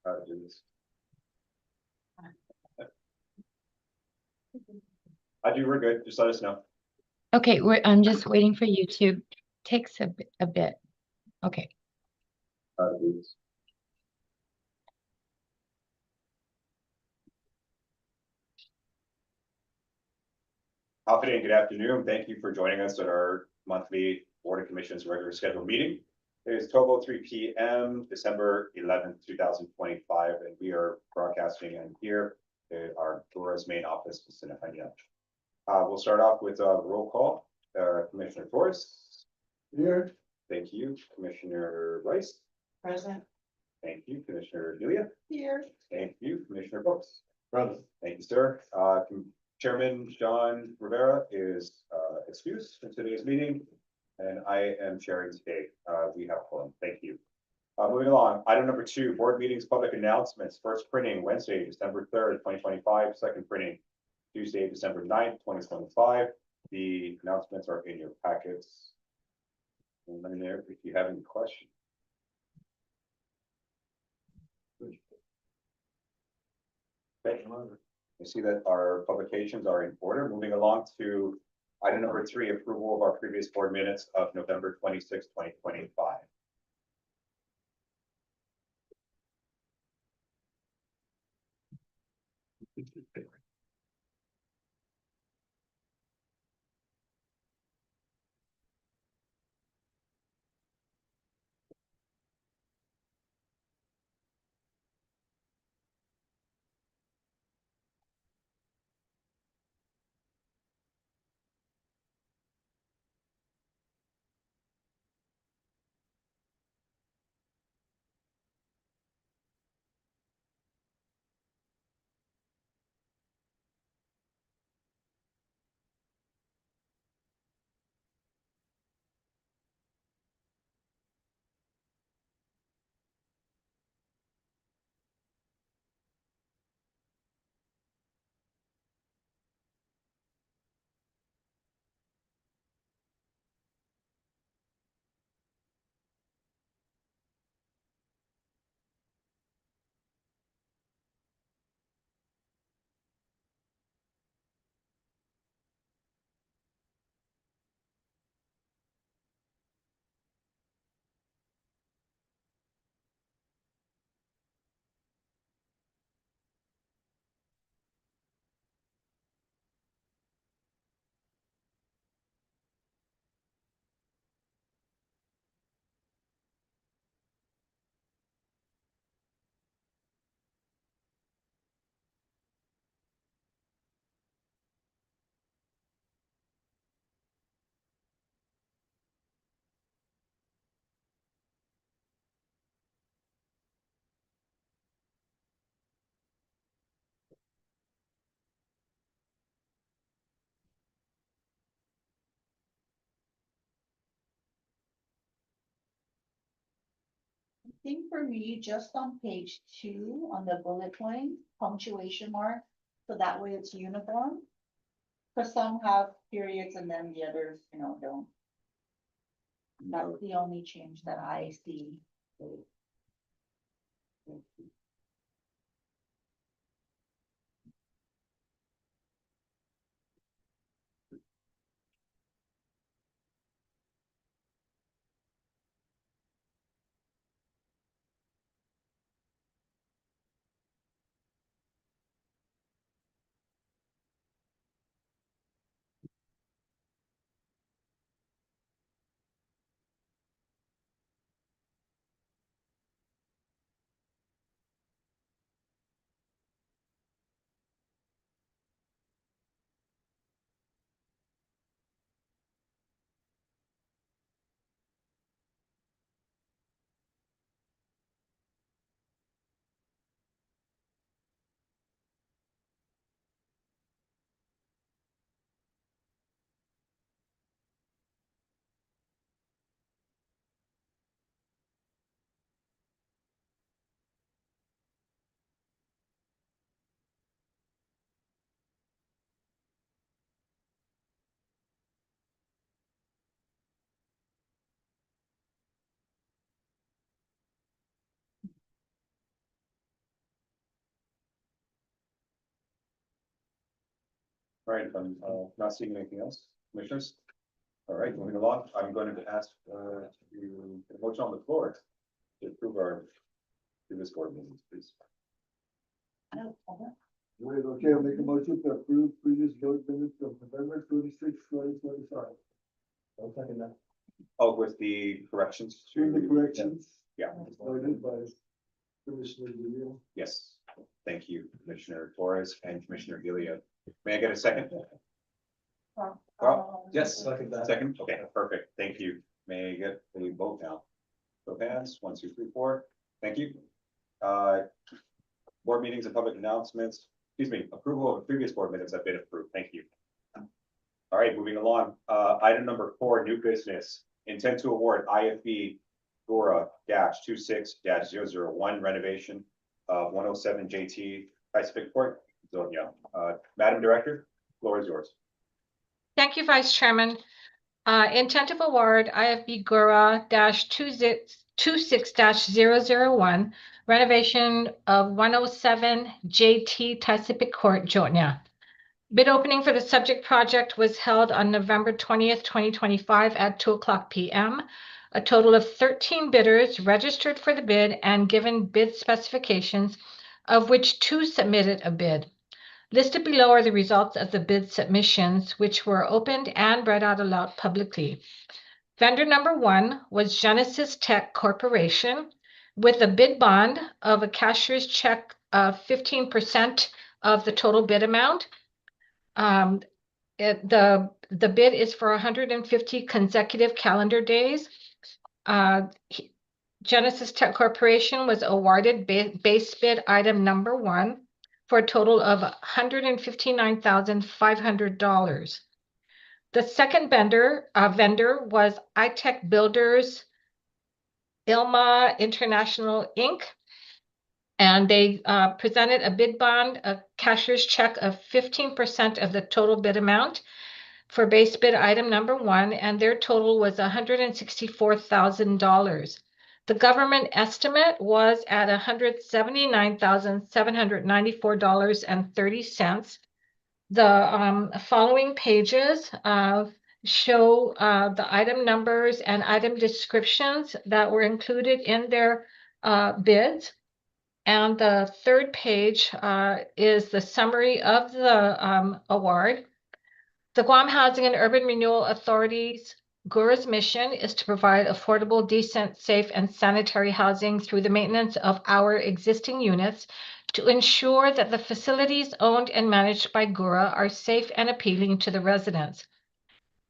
how to do this. We're good. Just let us know. Okay, I'm just waiting for YouTube. Takes a bit. Okay. How to do this. Good afternoon. Thank you for joining us at our monthly Board of Commissioners regular scheduled meeting. It is 12:03 p.m. December 11th, 2025, and we are broadcasting in here at our GHURA's main office in Sinahanya. We'll start off with a roll call. Commissioner Torres. Here. Thank you. Commissioner Rice. Present. Thank you. Commissioner Delia. Here. Thank you. Commissioner Brooks. Present. Thank you, sir. Chairman John Rivera is excused from today's meeting, and I am chairing today. We have quorum. Thank you. Moving along, item number 2, board meetings, public announcements. First printing, Wednesday, December 3rd, 2025. Second printing, Tuesday, December 9th, 2025. The announcements are in your packets. And let me know if you have any questions. Okay. You see that our publications are in order. Moving along to item number 3, approval of our previous board minutes of November 26, 2025. I think for me, just on page 2 on the bullet point, punctuation mark, so that way it's uniform. Because some have periods and then the others, don't. That's the only change that I see. All right, I'm not seeing anything else, commissioners. All right, moving along, I'm going to ask to get a motion on the floor to approve our previous board meetings, please. Right, okay, I'll make a motion to approve previous board minutes of November 26, 2025. I'll second that. Oh, with the corrections With the to. corrections. Yeah, Noted by Commissioner Guerrero. yes, thank you, Commissioner Torres and Commissioner Gilia. May I get a second? Yes, Second that. second, okay, perfect, thank you. May I get a vote now? Show of hands, 1, 2, 3, 4, thank you. Board meetings and public announcements, excuse me, approval of previous board minutes have been approved, thank you. All right, moving along, item number 4, new business, intent to award IFB GHURA -26-001 renovation of 107 JT Pacific Court, Zonia. Madam Director, floor is yours. Thank you, Vice Chairman. Intent of award IFB GHURA -26-001 renovation of 107 JT Pacific Court, Jotnia. Bid opening for the subject project was held on November 20th, 2025 at 2:00 p.m. A total of 13 bidders registered for the bid and given bid specifications, of which 2 submitted a bid. Listed below are the results of the bid submissions, which were opened and read out aloud publicly. Vendor number 1 was Genesis Tech Corporation with a bid bond of a cashier's check of 15% of the total bid amount. The bid is for 150 consecutive calendar days. Genesis Tech Corporation was awarded base bid item number 1 for a total of $159,500. The second vendor was iTech Builders Ilma International Inc. And they presented a bid bond, a cashier's check of 15% of the total bid amount for base bid item number 1, and their total was $164,000. The government estimate was at $179,794.30. The following pages show the item numbers and item descriptions that were included in their bids. And the third page is the summary of the award. The Guam Housing and Urban Renewal Authority's GHURA's mission is to provide affordable, decent, safe, and sanitary housing through the maintenance of our existing units to ensure that the facilities owned and managed by GHURA are safe and appealing to the residents.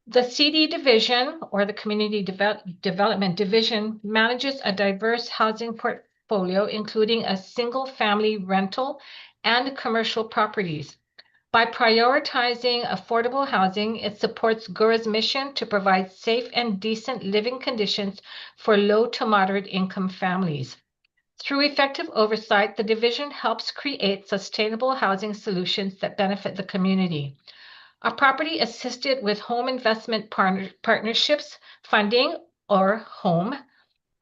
The CD Division, or the Community Development Division, manages a diverse housing portfolio, including a single-family rental and commercial properties. By prioritizing affordable housing, it supports GHURA's mission to provide safe and decent living conditions for low to moderate income families. Through effective oversight, the division helps create sustainable housing solutions that benefit the community. A property assisted with home investment partnerships funding, or HOME,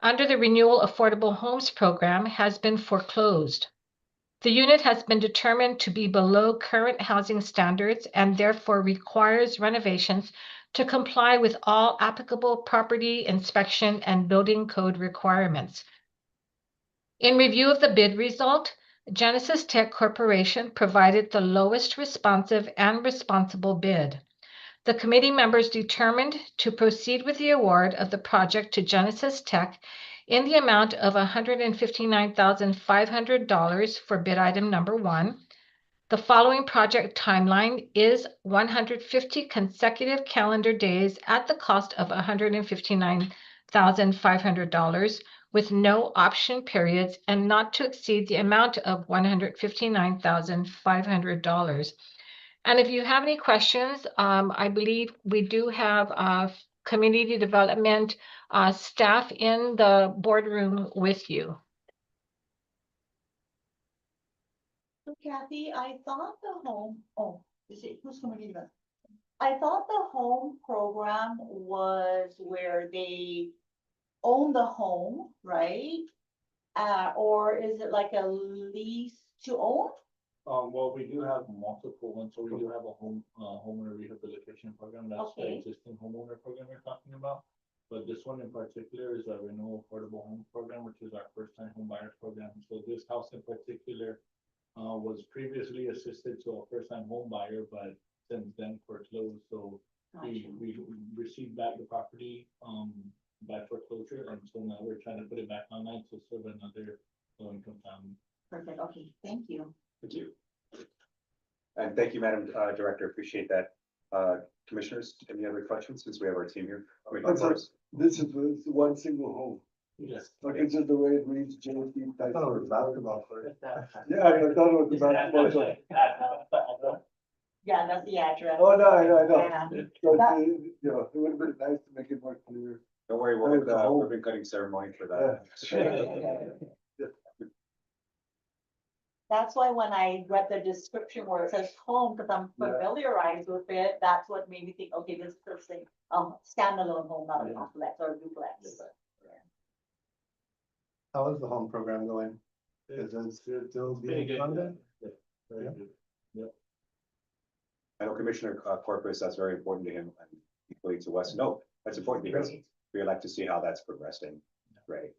under the Renewal Affordable Homes Program has been foreclosed. The unit has been determined to be below current housing standards and therefore requires renovations to comply with all applicable property inspection and building code requirements. In review of the bid result, Genesis Tech Corporation provided the lowest responsive and responsible bid. The committee members determined to proceed with the award of the project to Genesis Tech in the amount of $159,500 for bid item number 1. The following project timeline is 150 consecutive calendar days at the cost of $159,500 with no option periods and not to exceed the amount of $159,500. And if you have any questions, I believe we do have community development staff in the boardroom with you. So Kathy, I thought the home, who's coming in? I thought the home program was where they own the home, right? Or is it like a lease to own? Well, we do have multiple ones, so we do have a homeowner rehabilitation program, that's the Okay. existing homeowner program we're talking about. But this one in particular is a renewal affordable home program, which is our first time home buyers program. So this house in particular was previously assisted to a first time home buyer, but since then foreclosed, so Gotcha. we received back the property by foreclosure, and so now we're trying to put it back online to serve another low income family. Perfect, okay, thank you. Thank you. And thank you, Madam Director, appreciate that. Commissioners, any other questions, since we have our team here? That's it. This is one single home. Yes. Like it's just the way it reads, JT. I thought it was basketball first. Yeah, I thought it was the basketball. So- Yeah, that's the address. Oh, no, I know. Yeah. But, That- you know, it would have been nice to make it more clear. Don't worry, we'll have the ribbon cutting ceremony for that. That's why when I read the description where it says home, because I'm Yeah. familiarized with it, that's what made me think, okay, this is the thing, standalone home, not a Yeah. complex or a duplex. How is the home program going? Is it still Pretty being good. funded? Very Yeah. good. I know Commissioner Corpus, that's very important to him and equally to us. No, that's important because we like to see how that's progressing. Right.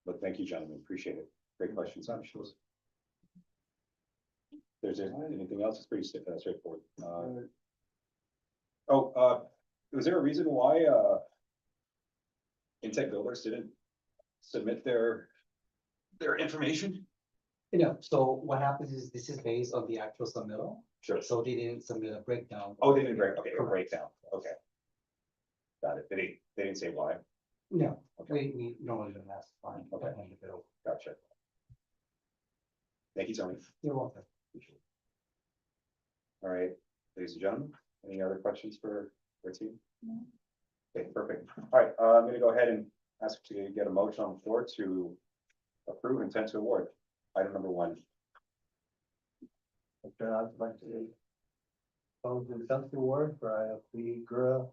But thank you, gentlemen. Appreciate it. Great questions. I'm sure. There's anything else? It's pretty straightforward. Was there a reason why Intech Builders didn't submit their information? So what happens is this is based on the actual submittal, Sure. so they didn't submit a breakdown. Oh, they didn't break, okay, a Correct. breakdown, okay. Got it. They didn't say why. No, Okay, we normally don't ask. Fine. Okay. gotcha. Thank you, Tony. You're welcome. All right, ladies and gentlemen, any other questions for our team? No. Okay, perfect. All right, I'm gonna go ahead and ask to get a motion on the floor to approve intent to award. Item number 1. Okay, I'd like to close the consent award for IFB GHURA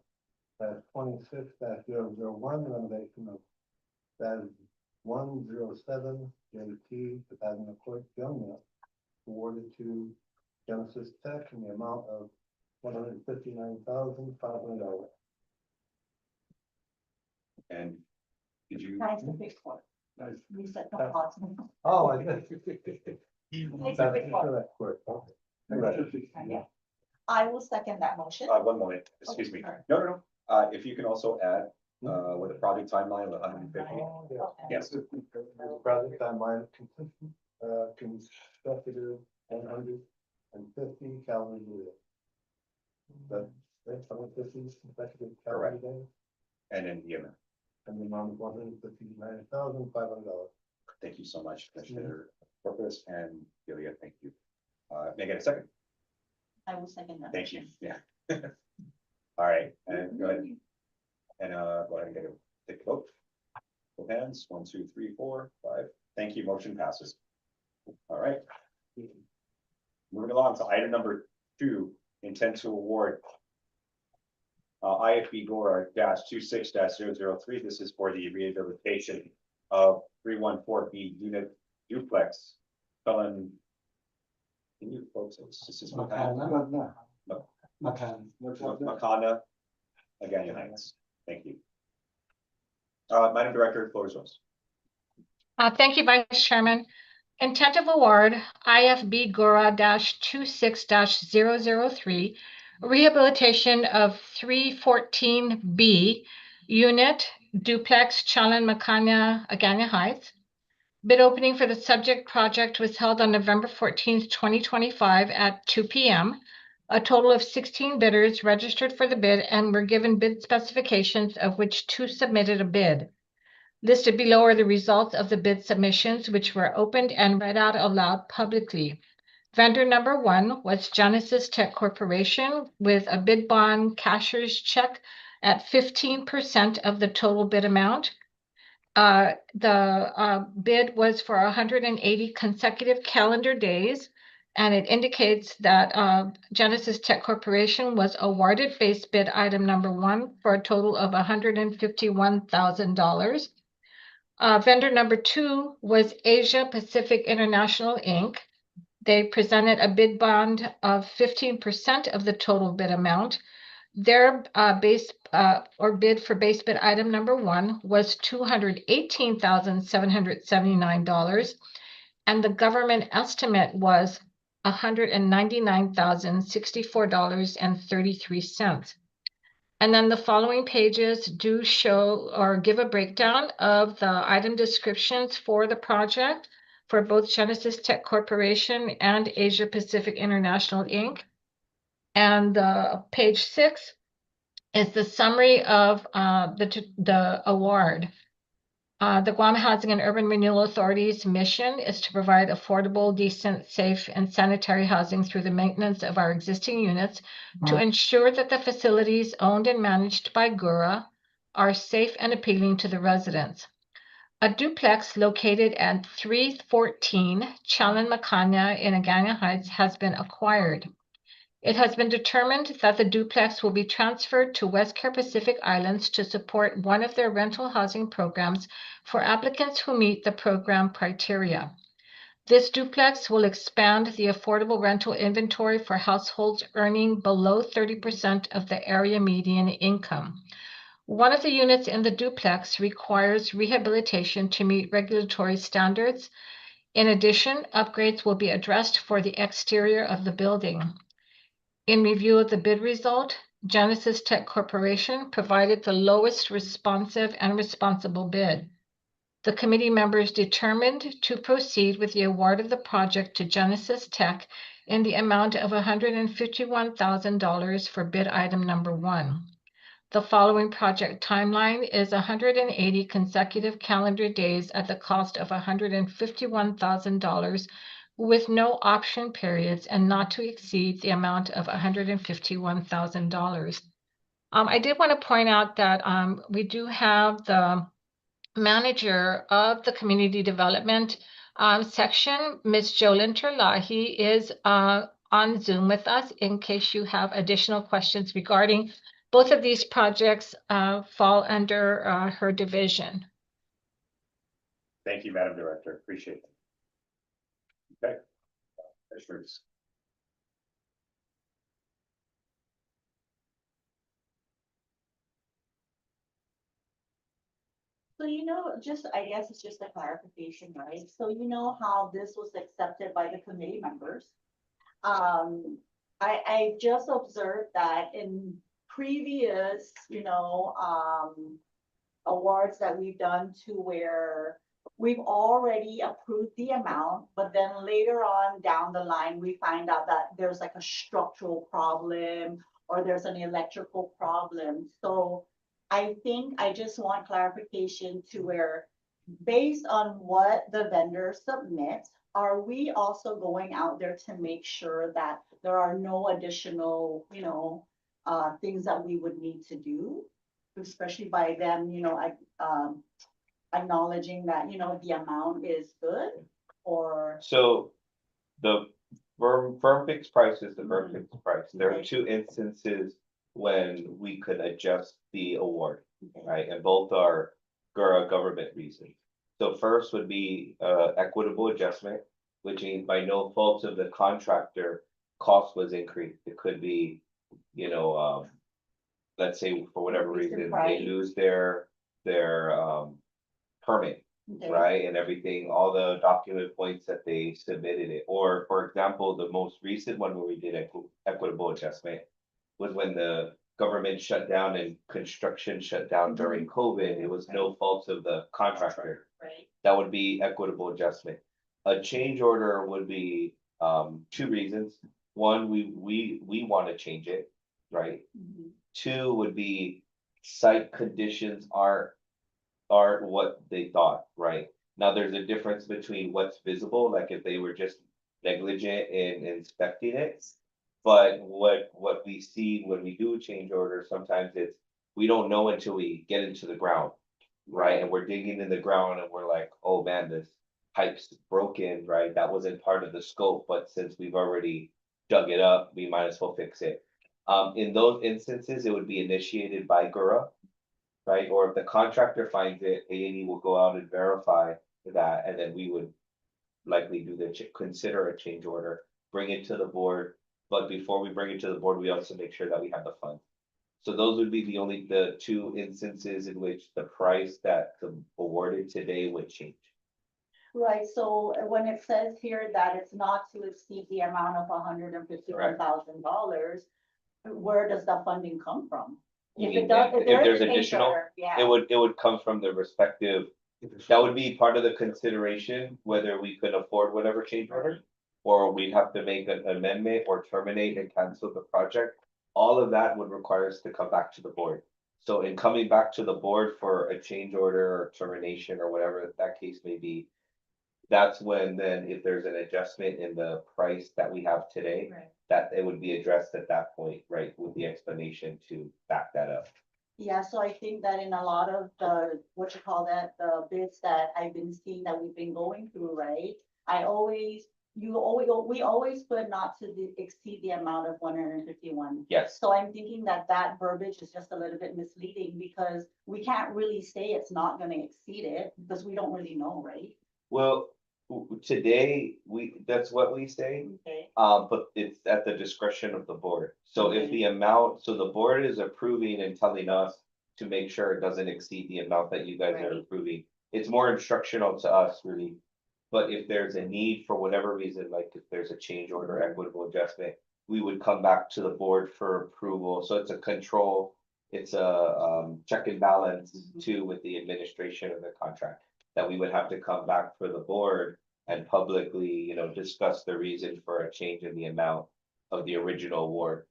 at 26-001 renovation of that 107 JT the Pasadena Court Young Mill awarded to Genesis Tech in the amount of $159,500. And did you, Nice to fix one. Nice. Reset the pause. Oh, I did. Nice to That's fix one. for that court. Okay. Yeah. I will second that motion. one moment, excuse me. Okay, No. If you can also add, with a project timeline of 150. Okay. Yes. Project timeline consistent, consecutive 150 calendar year. That's 150 consecutive calendar days, And then the amount. and the amount of $159,500. Thank you so much, Commissioner Corpus and Delia, thank you. May I get a second? I will second that. Thank you, motion. yeah. All right, and go ahead. And go ahead and take a vote. Both hands, 1, 2, 3, 4, 5. Thank you, motion passes. All right. Moving along to item number 2, intent to award. IFB GHURA -26-003. This is for the rehabilitation of 314B unit duplex. Can you folks, this is Makana. Makana, Agana Heights. Thank you. Madam Director, floor is yours. Thank you, Vice Chairman. Intent of award, IFB GHURA -26-003, rehabilitation of 314B unit duplex Chalan-Makana, Agana Heights. Bid opening for the subject project was held on November 14th, 2025 at 2 p.m. A total of 16 bidders registered for the bid and were given bid specifications, of which 2 submitted a bid. Listed below are the results of the bid submissions, which were opened and read out aloud publicly. Vendor number 1 was Genesis Tech Corporation with a bid bond cashier's check at 15% of the total bid amount. The bid was for 180 consecutive calendar days, and it indicates that Genesis Tech Corporation was awarded base bid item number 1 for a total of $151,000. Vendor number 2 was Asia Pacific International Inc. They presented a bid bond of 15% of the total bid amount. Their bid for base bid item number 1 was $218,779, and the government estimate was $199,064.33. And then the following pages do show or give a breakdown of the item descriptions for the project for both Genesis Tech Corporation and Asia Pacific International, Inc. And page 6 is the summary of the award. The Guam Housing and Urban Renewal Authority's mission is to provide affordable, decent, safe, and sanitary housing through the maintenance of our existing units to ensure that the facilities owned and managed by GHURA are safe and appealing to the residents. A duplex located at 314 Chalan Macana in Agana Heights has been acquired. It has been determined that the duplex will be transferred to Westcare Pacific Islands to support one of their rental housing programs for applicants who meet the program criteria. This duplex will expand the affordable rental inventory for households earning below 30% of the area median income. One of the units in the duplex requires rehabilitation to meet regulatory standards. In addition, upgrades will be addressed for the exterior of the building. In review of the bid result, Genesis Tech Corporation provided the lowest responsive and responsible bid. The committee members determined to proceed with the award of the project to Genesis Tech in the amount of $151,000 for bid item number 1. The following project timeline is 180 consecutive calendar days at the cost of $151,000 with no option periods and not to exceed the amount of $151,000. I did want to point out that we do have the manager of the community development section, Ms. Jolyn Terlahi, is on Zoom with us in case you have additional questions regarding both of these projects fall under her division. Thank you, Madam Director. Appreciate it. Okay. Commissioners. So, just, I guess it's just a clarification, right? So you know how this was accepted by the committee members? I just observed that in previous, awards that we've done to where we've already approved the amount, but then later on down the line, we find out that there's like a structural problem or there's an electrical problem. So I think I just want clarification to where, based on what the vendor submits, are we also going out there to make sure that there are no additional, things that we would need to do? Especially by them, acknowledging that, the amount is good, or, So the firm fixed price is the firm fixed price. There are Okay. 2 instances when we could adjust the award, right? And both are government reasons. So first would be equitable adjustment, which means by no fault of the contractor, cost was increased. It could be, let's say for whatever Increase in reason, they price. lose their permit. okay, Right, and everything, all the document points that they submitted it, or for example, the most recent one where we did equitable adjustment. Was when the government shut down and construction shut down during COVID, it was no fault of the contractor. right? That would be equitable adjustment. A change order would be 2 reasons. One, we want to change it, right? Mhm. 2 would be site conditions aren't what they thought, right? Now, there's a difference between what's visible, like if they were just negligent in inspecting it. But what we see when we do a change order, sometimes it's, we don't know until we get into the ground, right? And we're digging in the ground and we're like, oh man, this pipe's broken, right? That wasn't part of the scope, but since we've already dug it up, we might as well fix it. In those instances, it would be initiated by GHURA, right? Or if the contractor finds it, A&E will go out and verify that, and then we would likely do consider a change order, bring it to the board. But before we bring it to the board, we also make sure that we have the funds. So those would be the two instances in which the price that the awarded today would change. Right, so when it says here that it's not to exceed the amount of $151,000, where does the funding come from? You If mean it does, if if there there's is a change additional, order, yeah. It would come from the respective, that would be part of the consideration, whether we could afford whatever change order. Or we'd have to make an amendment or terminate and cancel the project. All of that would require us to come back to the board. So in coming back to the board for a change order or termination or whatever that case may be. That's when then if there's an adjustment in the price that we have today. Right. That it would be addressed at that point, right, with the explanation to back that up. Yeah, so I think that in a lot of the, what you call that, the bids that I've been seeing that we've been going through, right? We always put not to exceed the amount of 151. Yes, So I'm thinking that that verbiage is just a little bit misleading because we can't really say it's not gonna exceed it because we don't really know, right? well, today, that's what we say. Okay. But it's at the discretion of the board. So if the amount, so the board is approving and telling us to make sure it doesn't exceed the amount that you guys are Right. approving. It's more instructional to us, really. But if there's a need for whatever reason, like if there's a change order, equitable adjustment, we would come back to the board for approval. So it's a control, it's a check and balance too with the administration of the contract. That we would have to come back for the board and publicly, discuss the reason for a change in the amount of the original award.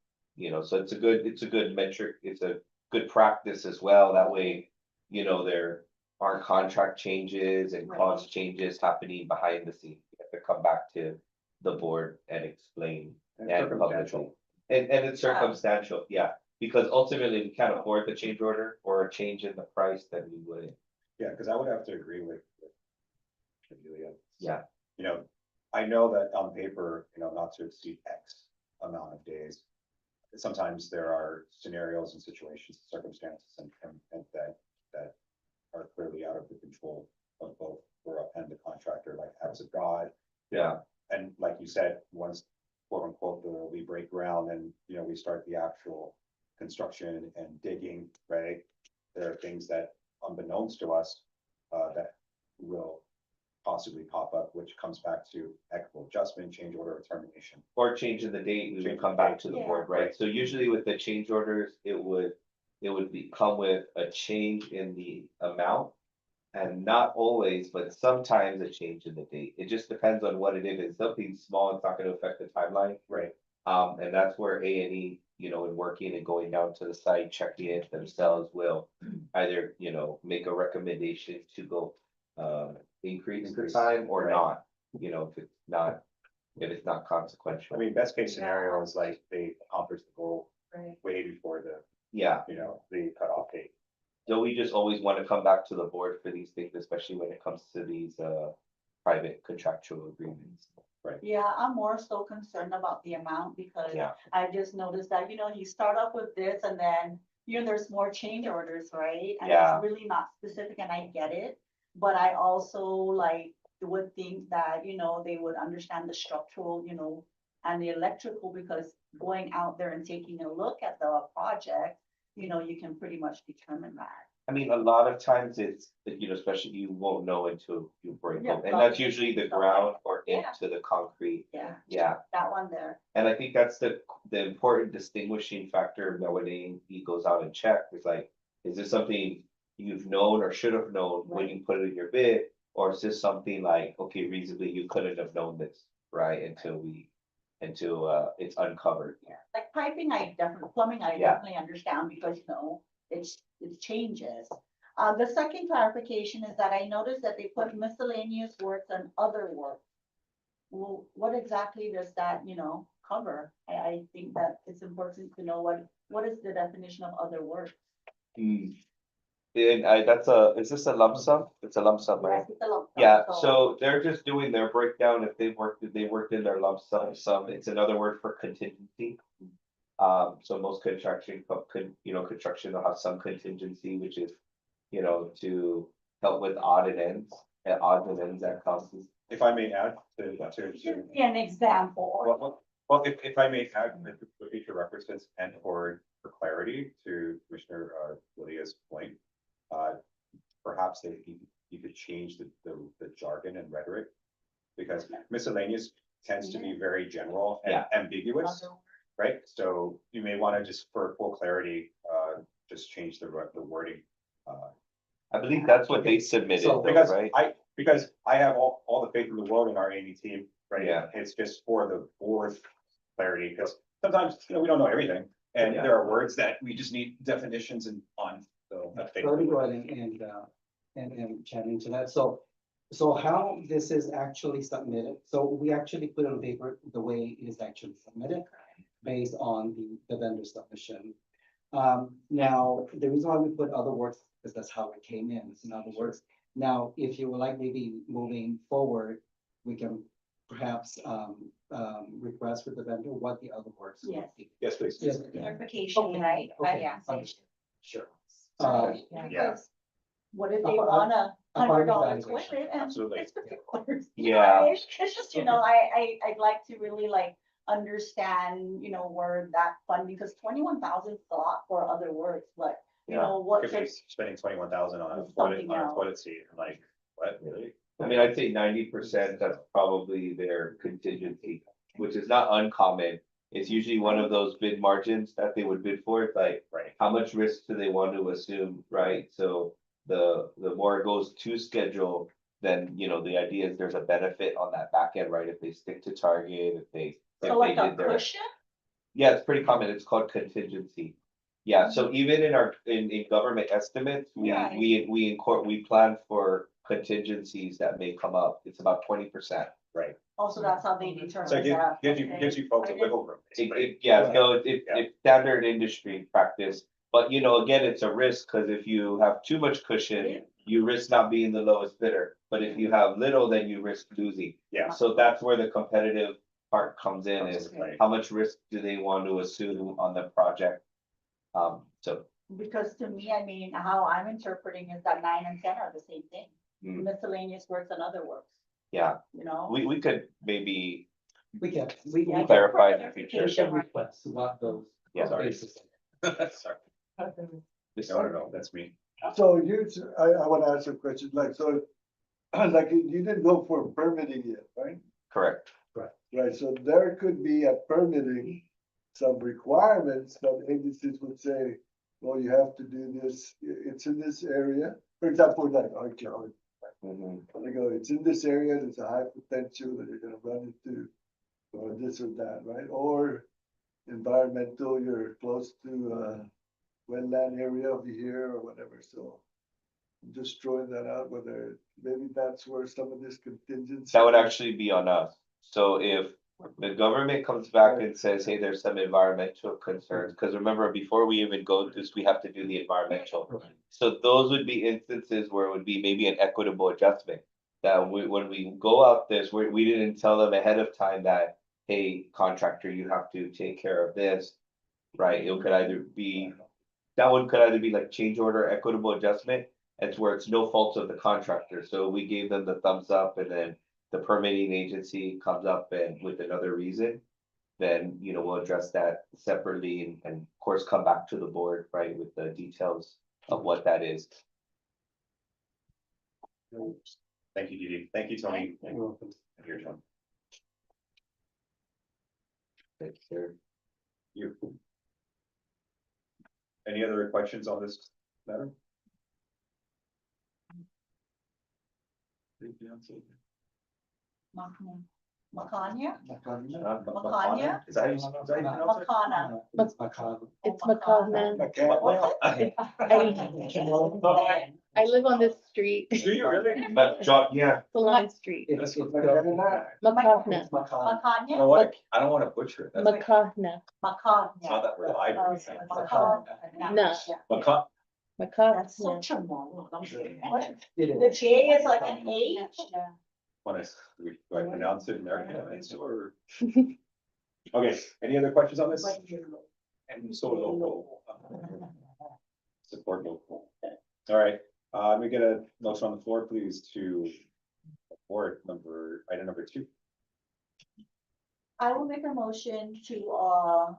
So it's a good metric, it's a good practice as well, that way, there aren't contract changes and cost changes happening behind the scenes. You have to come back to the board and explain And and publicly. circumstantial. And it's circumstantial, yeah, because ultimately we can't afford the change order or a change in the price, then we wouldn't. Yeah, because I would have to agree with Julia. Yeah. I know that on paper, not to exceed X amount of days. Sometimes there are scenarios and situations, circumstances and that are clearly out of the control of both GHURA and the contractor, like acts of God. Yeah. And like you said, once quote unquote, we break ground and, we start the actual construction and digging, right? There are things that unbeknownst to us, that will possibly pop up, which comes back to equitable adjustment, change order, or termination. Or changing the date, we Change would come the back date. to the Yeah. board, right? So usually with the change orders, it would come with a change in the amount. And not always, but sometimes a change in the date. It just depends on what it is. If something small, it's not gonna affect the timeline. Right. And that's where A&E, in working and going down to the site, checking it themselves will either, make a recommendation to go increase the time or right. not, if it's not consequential. I mean, best case scenario is like they accomplish the goal Right. way before the, Yeah, the cutoff date. so we just always want to come back to the board for these things, especially when it comes to these private contractual agreements. Yeah, I'm more so concerned about the amount because Yeah. I just noticed that, you start off with this and then, there's more change orders, right? And Yeah. it's really not specific and I get it, but I also would think that, they would understand the structural, and the electrical because going out there and taking a look at the project, you can pretty much determine that. I mean, a lot of times it's, especially you won't know until you break Yeah, them, and that's plugging usually the stuff like ground that. or Yeah. into the concrete. Yeah. Yeah, That one there. and I think that's the important distinguishing factor that when he goes out and check, is like, is this something you've known or should have known when you put it in your bid? Or is this something like, okay, reasonably you couldn't have known this, right, until it's uncovered. Yeah, like piping, plumbing, I Yeah. definitely understand because, it changes. The second clarification is that I noticed that they put miscellaneous works and other work. Well, what exactly does that, cover? I think that it's important to know what is the definition of other work? And is this a lump sum? It's a lump sum, right? Yes, it's a lump sum, Yeah, so they're just doing their breakdown, if they worked in their lump sum, it's another word for contingency. So most construction will have some contingency, which is, to help with odds and ends that if I may add to, Give me an example. well, if I may add, for future references and for clarity to Commissioner Lydia's point, perhaps you could change the jargon and rhetoric, because miscellaneous tends to be very general and ambiguous, right? So you may want to just, for full clarity, just change the wording. I believe that's what they submitted, So- though, right? Because I have all the faith in the world in our AD team, right? Yeah. It's just for the board clarity, because sometimes, we don't know everything. And Yeah. there are words that we just need definitions and on, so. that's So let me go ahead and chat into that. So how this is actually submitted, so we actually put on paper the way it is actually submitted based on the vendor submission. Now, the reason why we put other words is that's how it came in, it's in other words. Now, if you would like maybe moving forward, we can perhaps request with the vendor what the other words would Yes. be. Yes, please. Yes. Clarification, right? Okay, Yeah. understood. Sure. Because what if they Upon- want upon $100 evaluation, toilet and absolutely. it's $50? Yeah. It's just, I'd like to really like understand, where that funding, because 21,000 is a lot for other words, but what If we're could, spending 21,000 on a Something toilet, else. toilet seat, I'm like, what, really? I mean, I'd say 90%, that's probably their contingency, which is not uncommon. It's usually one of those bid margins that they would bid for. It's like, Right. how much risk do they want to assume, right? So the more it goes to schedule, then, the idea is there's a benefit on that back end, right? If they stick to target, if they so like a did their. cushion? Yeah, it's pretty common. It's called contingency. Yeah, so even in our, in government estimates, Right. we plan for contingencies that may come up. It's about 20%. Right. Also, that's how they determine So it that. gives you folks a Okay. wiggle room. basically. Yeah, so Yeah. it's standard industry practice. But again, it's a risk, because if you have too much cushion, you risk not being the lowest bidder. But if you have little, then you risk losing. Yeah. So that's where the competitive part comes in, is Absolutely. how much risk do they want to assume on the project? So. Because to me, how I'm interpreting is that 9 and 10 are the same thing. Mm. Miscellaneous works and other works, Yeah, you know? we could maybe We can, Yeah, clarify in the we future. can request what those. Yeah, sorry. bases Sorry. No, that's me. So I want to ask a question, like, so, like, you didn't go for permitting yet, right? Correct. Right, so there could be a permitting, some requirements that agencies would say, well, you have to do this, it's in this area, for example, like archaeology. Mhm. They go, it's in this area, there's a high potential that you're gonna run into, or this or that, right? Or environmental, you're close to a wetland area over here or whatever, so. I'm just throwing that out, whether maybe that's where some of this contingency. That would actually be on us. So if the government comes back and says, hey, there's some environmental concerns, because remember, before we even go this, we have to do the environmental. So those would be instances where it would be maybe an equitable adjustment. That when we go out this, we didn't tell them ahead of time that, hey, contractor, you have to take care of this. Right, it could either be, could either be like change order, equitable adjustment. It's where it's no fault of the contractor. So we gave them the thumbs up, and then the permitting agency comes up and with another reason. Then, we'll address that separately and of course come back to the board, right, with the details of what that is. Thank you, Didi. Thank you, Tony. Thank You're welcome. you, John. Thanks, sir. You. Any other questions on this matter? Makanya? Makanya? Is that how you pronounce it? Makana. It's Makana. It's Makahna. Okay. I live on this street, Do you really? But John, yeah, the line street. It's Makahna, Makanya? Makana. You know what? I don't want to butcher it. That's Makahna, it's not that we're live. No. Maka- That's Makahna. such a long. It The is. J is like an H? do I pronounce it American or? Okay, any other questions on this? And so local. Support local. All right, let me get a motion on the floor, please, to board item number 2. I will make a motion to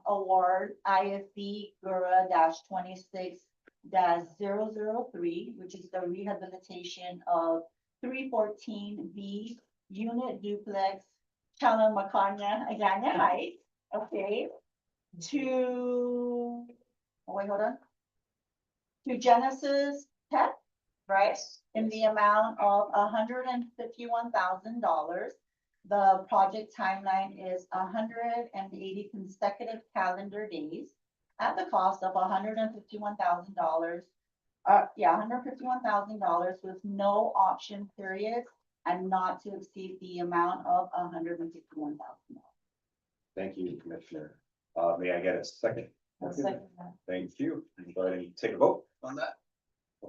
award IFB GHURA -26-003, which is the rehabilitation of 314B unit duplex Chalamacana Agana Heights, okay? To, oh wait, hold on. To Genesis Tech, right? In the amount of $151,000. The project timeline is 180 consecutive calendar days at the cost of $151,000. $151,000 with no option period and not to exceed the amount of $151,000. Thank you, Commissioner. May I get a second? Thank you. Go ahead and take a vote on that.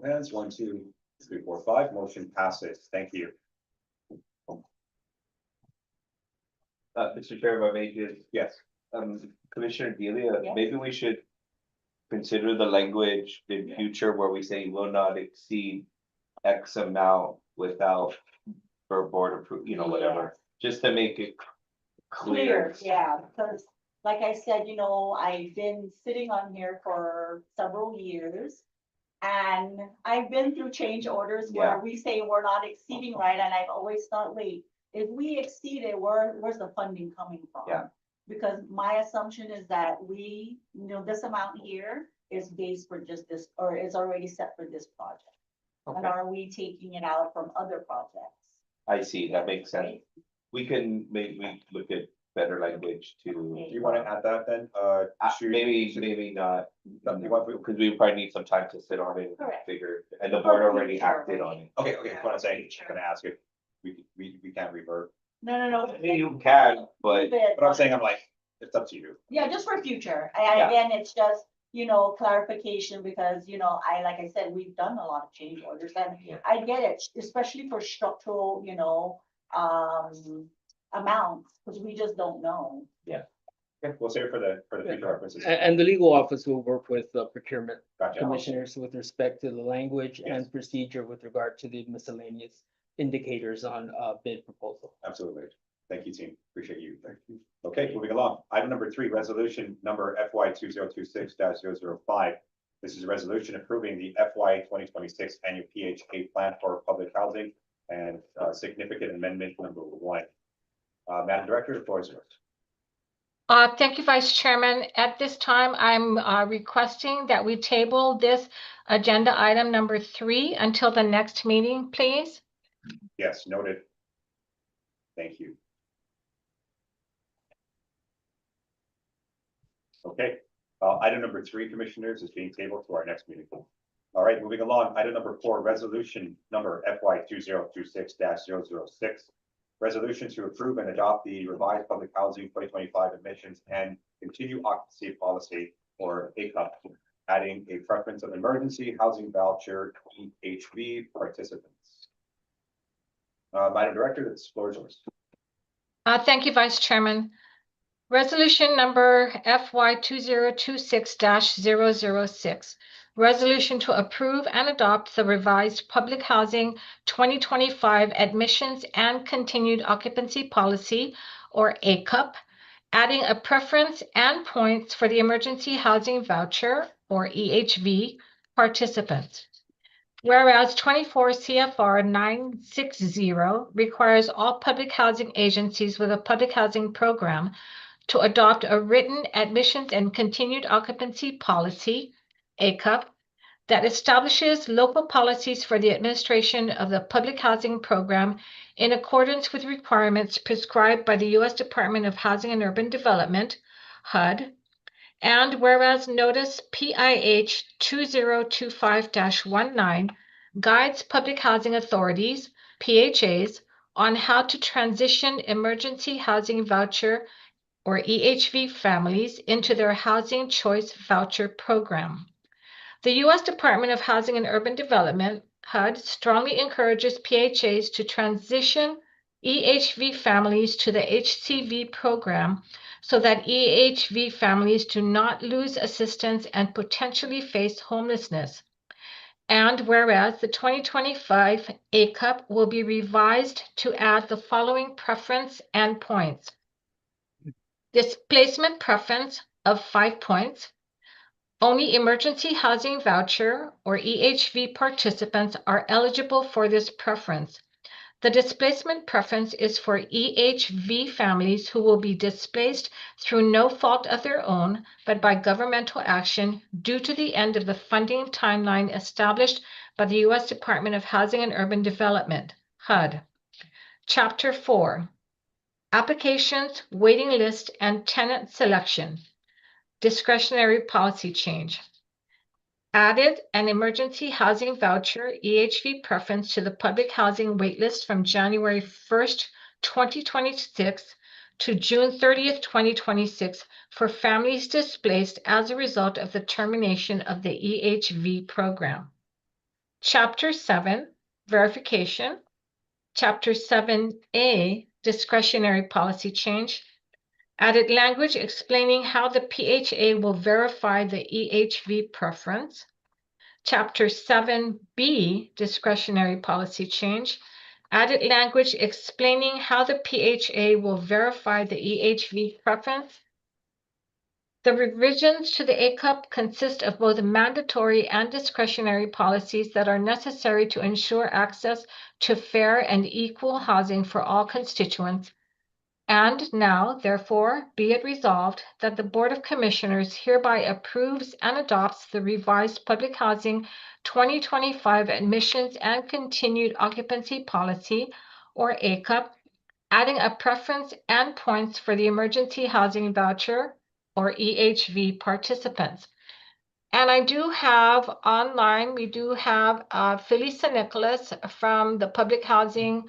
Hands, 1, 2, 3, 4, 5. Motion passes. Thank you. Mr. Chair, if I may just, Yes. Commissioner Delia, Yes. maybe we should consider the language in Yeah. future where we say will not exceed X amount without for board approval, whatever, just to make it clear. Yeah, because like I said, I've been sitting on here for several years. And I've been through change orders where Yeah. we say we're not exceeding, right? And I've always thought, wait, if we exceed it, where's the funding coming from? Yeah. Because my assumption is that this amount here is based for just this, or is already set for this project. And Okay, are we taking it out from other projects? I see, that makes sense. Right? We can maybe look at better language to, Do you want to add that then? maybe not, No, you want- because we probably need some time to sit on it and Correct. figure, and the board already Sure, acted right. on it. Okay, what I'm saying, I'm gonna ask if we can't revert. No. You can, but But But I'm saying, I'm like, it's up to you. yeah, just for future. Yeah. Again, it's just, clarification because, like I said, we've done a lot of change orders and Yeah. I get it, especially for structural, amounts, because we just don't know. Okay, we'll save it for the future references. And the legal office will work with the procurement Gotcha. commissioners with respect to the language Yes. and procedure with regard to the miscellaneous indicators on bid proposal. Absolutely. Thank you, team. Appreciate you. Thank you. Okay, moving along. Item number 3, resolution number FY 2026-005. This is a resolution approving the FY 2026 annual PHA plan for public housing and significant amendment number 1. Madam Director, the floor is yours. Thank you, Vice Chairman. At this time, I'm requesting that we table this agenda item number 3 until the next meeting, please. Yes, noted. Thank you. Okay, item number 3, Commissioners, is being tabled to our next meeting. All right, moving along. Item number 4, resolution number FY 2026-006. Resolution to approve and adopt the revised public housing 2025 admissions and continue occupancy policy, or ACUP, adding a preference of emergency housing voucher EHV participants. Madam Director, the floor is yours. Thank you, Vice Chairman. Resolution number FY 2026-006. Resolution to approve and adopt the revised public housing 2025 admissions and continued occupancy policy, or ACUP, adding a preference and points for the emergency housing voucher, or EHV, participants. Whereas 24 CFR 960 requires all public housing agencies with a public housing program to adopt a written admissions and continued occupancy policy, ACUP, that establishes local policies for the administration of the public housing program in accordance with requirements prescribed by the U.S. Department of Housing and Urban Development, HUD. And whereas notice PIH 2025-19 guides public housing authorities, PHAs, on how to transition emergency housing voucher or EHV families into their Housing Choice Voucher program. The U.S. Department of Housing and Urban Development, HUD, strongly encourages PHAs to transition EHV families to the HCV program so that EHV families do not lose assistance and potentially face homelessness. And whereas the 2025 ACUP will be revised to add the following preference and points. Displacement preference of 5 points. Only emergency housing voucher or EHV participants are eligible for this preference. The displacement preference is for EHV families who will be displaced through no fault of their own, but by governmental action due to the end of the funding timeline established by the U.S. Department of Housing and Urban Development, HUD. Chapter 4, Applications, Waiting List, and Tenant Selection. Discretionary policy change. Added an emergency housing voucher EHV preference to the public housing waitlist from January 1st, 2026 to June 30th, 2026 for families displaced as a result of the termination of the EHV program. Chapter 7, Verification. Chapter 7A, Discretionary policy change. Added language explaining how the PHA will verify the EHV preference. Chapter 7B, Discretionary policy change. Added language explaining how the PHA will verify the EHV preference. The revisions to the ACUP consist of both mandatory and discretionary policies that are necessary to ensure access to fair and equal housing for all constituents. And now, therefore, be it resolved that the Board of Commissioners hereby approves and adopts the revised Public Housing 2025 Admissions and Continued Occupancy Policy, or ACUP, adding a preference and points for the Emergency Housing Voucher, or EHV participants. And I do have online, we do have Felisa Nicholas from the Public Housing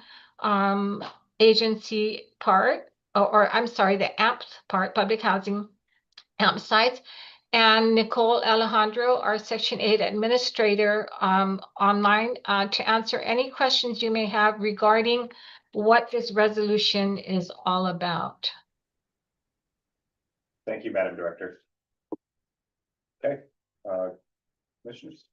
Agency part, or I'm sorry, the AMPS part, Public Housing AMP sites, and Nicole Alejandro, our Section 8 Administrator online to answer any questions you may have regarding what this resolution is all about. Thank you, Madam Director. Okay, commissioners.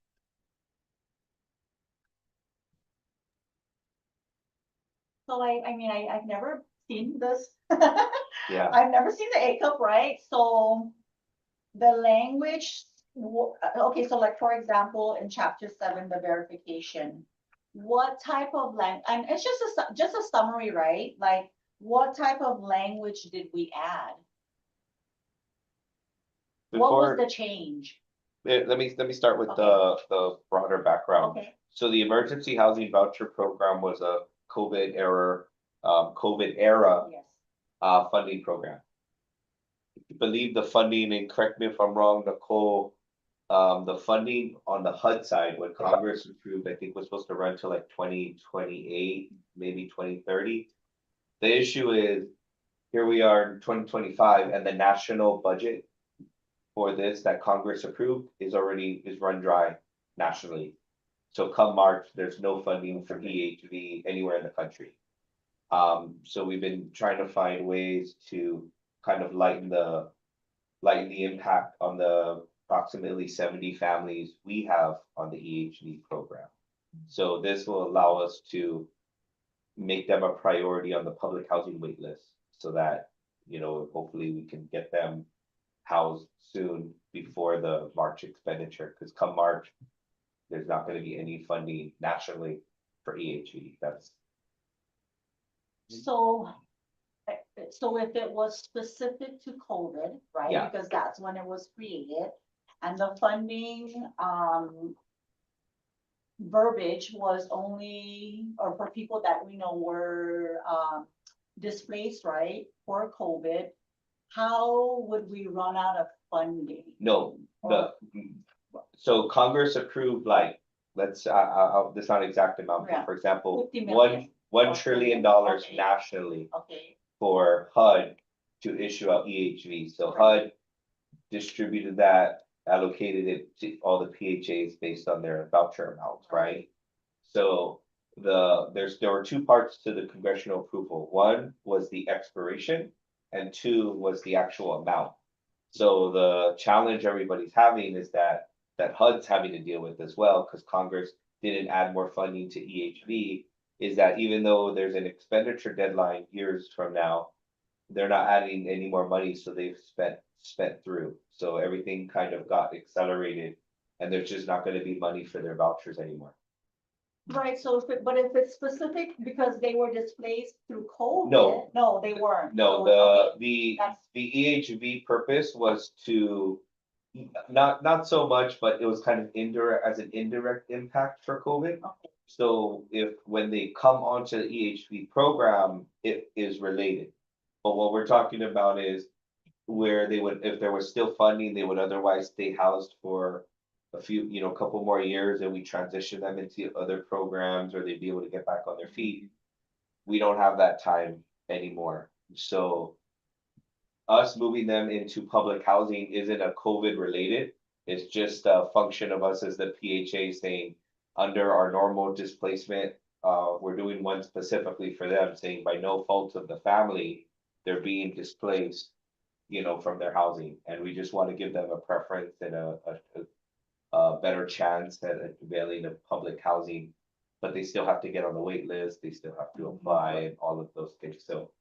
So I mean, I've never seen this. Yeah. I've never seen the ACUP, right? So the language, okay, so like, for example, in chapter 7, the verification, what type of and it's just a summary, right? Like, what type of language did we add? What was the change? Let me start with the broader background. Okay, So the emergency housing voucher program was a COVID era yes, funding program. I believe the funding, and correct me if I'm wrong, Nicole, the funding on the HUD side, when Congress approved, I think was supposed to run to like 2028, maybe 2030. The issue is, here we are in 2025, and the national budget for this that Congress approved is run dry nationally. So come March, there's no funding for EHV anywhere in the country. So we've been trying to find ways to kind of lighten the impact on the approximately 70 families we have on the EHV program. So this will allow us to make them a priority on the public housing wait list, so that, you know, hopefully we can get them housed soon before the March expenditure, because come March, there's not going to be any funding nationally for EHV. so if it was specific to COVID, right? Yeah. Because that's when it was created, and the funding, verbiage was only, or for people that we know were, displaced, right, for COVID, how would we run out of funding? No, so Congress approved, like, let's, this not exact amount, but Yeah. for example, 50 million. $1 Okay. trillion Okay. nationally Okay, for HUD to issue out EHV. So Right. HUD distributed that, allocated it to all the PHAs based on their voucher amounts, right? So there were two parts to the congressional approval. One was the expiration, and two was the actual amount. So the challenge everybody's having is that that HUD's having to deal with as well, because Congress didn't add more funding to EHV, is that even though there's an expenditure deadline years from now, they're not adding any more money, so they've spent through. So everything kind of got accelerated, and there's just not gonna be money for their vouchers anymore. Right, so but if it's specific because they were displaced through COVID. No. No, they weren't. No, So, the that's- EHV purpose was to, not so much, but it was kind of indirect impact for COVID. Okay. So when they come onto the EHV program, it is related. But what we're talking about is where they would, if there was still funding, they would otherwise stay housed for a few, couple more years, and we transition them into other programs, or they'd be able to get back on their feet. We don't have that time anymore. So us moving them into public housing isn't a COVID related. It's just a function of us as the PHA saying, under our normal displacement, we're doing one specifically for them, saying by no fault of the family, they're being displaced, from their housing. And we just want to give them a preference and a better chance at availing of public housing. But they still have to get on the wait list, they still have to apply and all of those things. So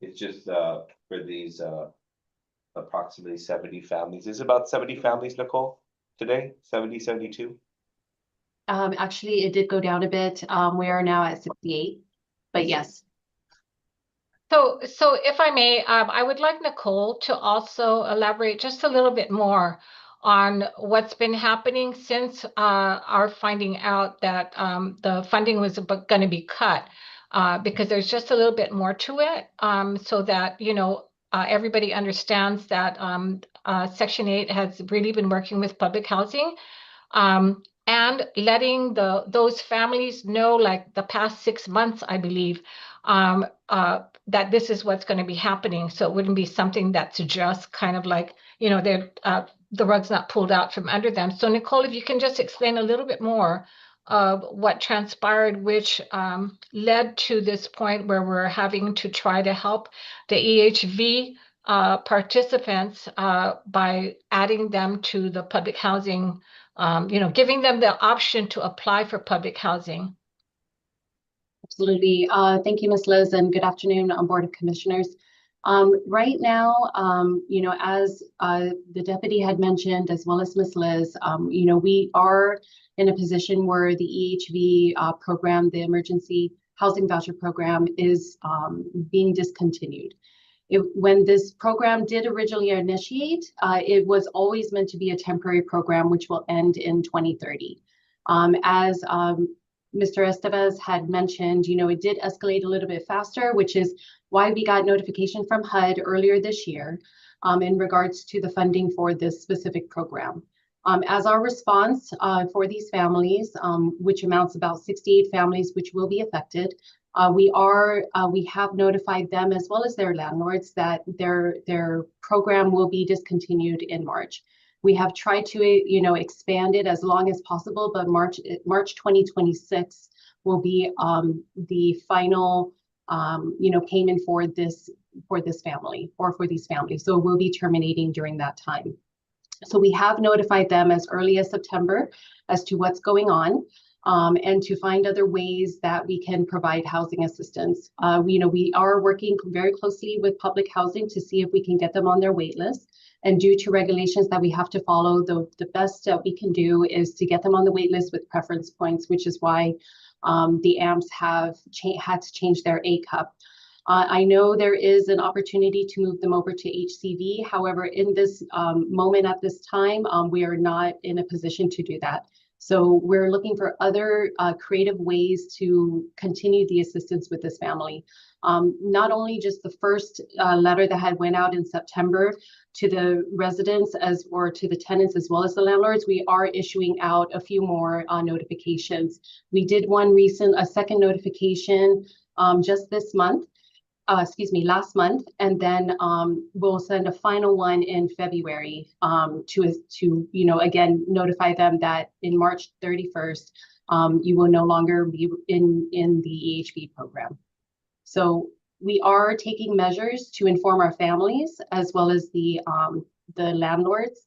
it's just for these approximately 70 families. Is it about 70 families, Nicole, today? 70, 72? Actually, it did go down a bit. We are now at 68, but yes. So if I may, I would like Nicole to also elaborate just a little bit more on what's been happening since our finding out that the funding was going to be cut, because there's just a little bit more to it, so that, everybody understands that Section 8 has really been working with public housing, and letting those families know, like the past 6 months, I believe, that this is what's going to be happening. So it wouldn't be something that's just kind of like, they're the rug's not pulled out from under them. So Nicole, if you can just explain a little bit more of what transpired, which led to this point where we're having to try to help the EHV participants by adding them to the public housing, giving them the option to apply for public housing. Absolutely. Thank you, Ms. Liz, and good afternoon on Board of Commissioners. Right now, as the deputy had mentioned, as well as Ms. Liz, we are in a position where the EHV program, the Emergency Housing Voucher Program, is being discontinued. When this program did originally initiate, it was always meant to be a temporary program, which will end in 2030. As Mr. Estevez had mentioned, it did escalate a little bit faster, which is why we got notification from HUD earlier this year in regards to the funding for this specific program. As our response for these families, which amounts about 68 families which will be affected, we have notified them as well as their landlords that their program will be discontinued in March. We have tried to, expand it as long as possible, but March 2026 will be the final, payment for this family or for these families. So we'll be terminating during that time. So we have notified them as early as September as to what's going on, and to find other ways that we can provide housing assistance. We are working very closely with public housing to see if we can get them on their wait list. And due to regulations that we have to follow, the best that we can do is to get them on the wait list with preference points, which is why the AMPs have had to change their ACUP. I know there is an opportunity to move them over to HCV. However, in this moment at this time, we are not in a position to do that. So we're looking for other creative ways to continue the assistance with this family. Not only just the first letter that had went out in September to the residents or to the tenants as well as the landlords, we are issuing out a few more notifications. We did a second notification just this month. Last month, and then we'll send a final one in February to again notify them that in March 31st you will no longer be in the EHV program. So we are taking measures to inform our families as well as the landlords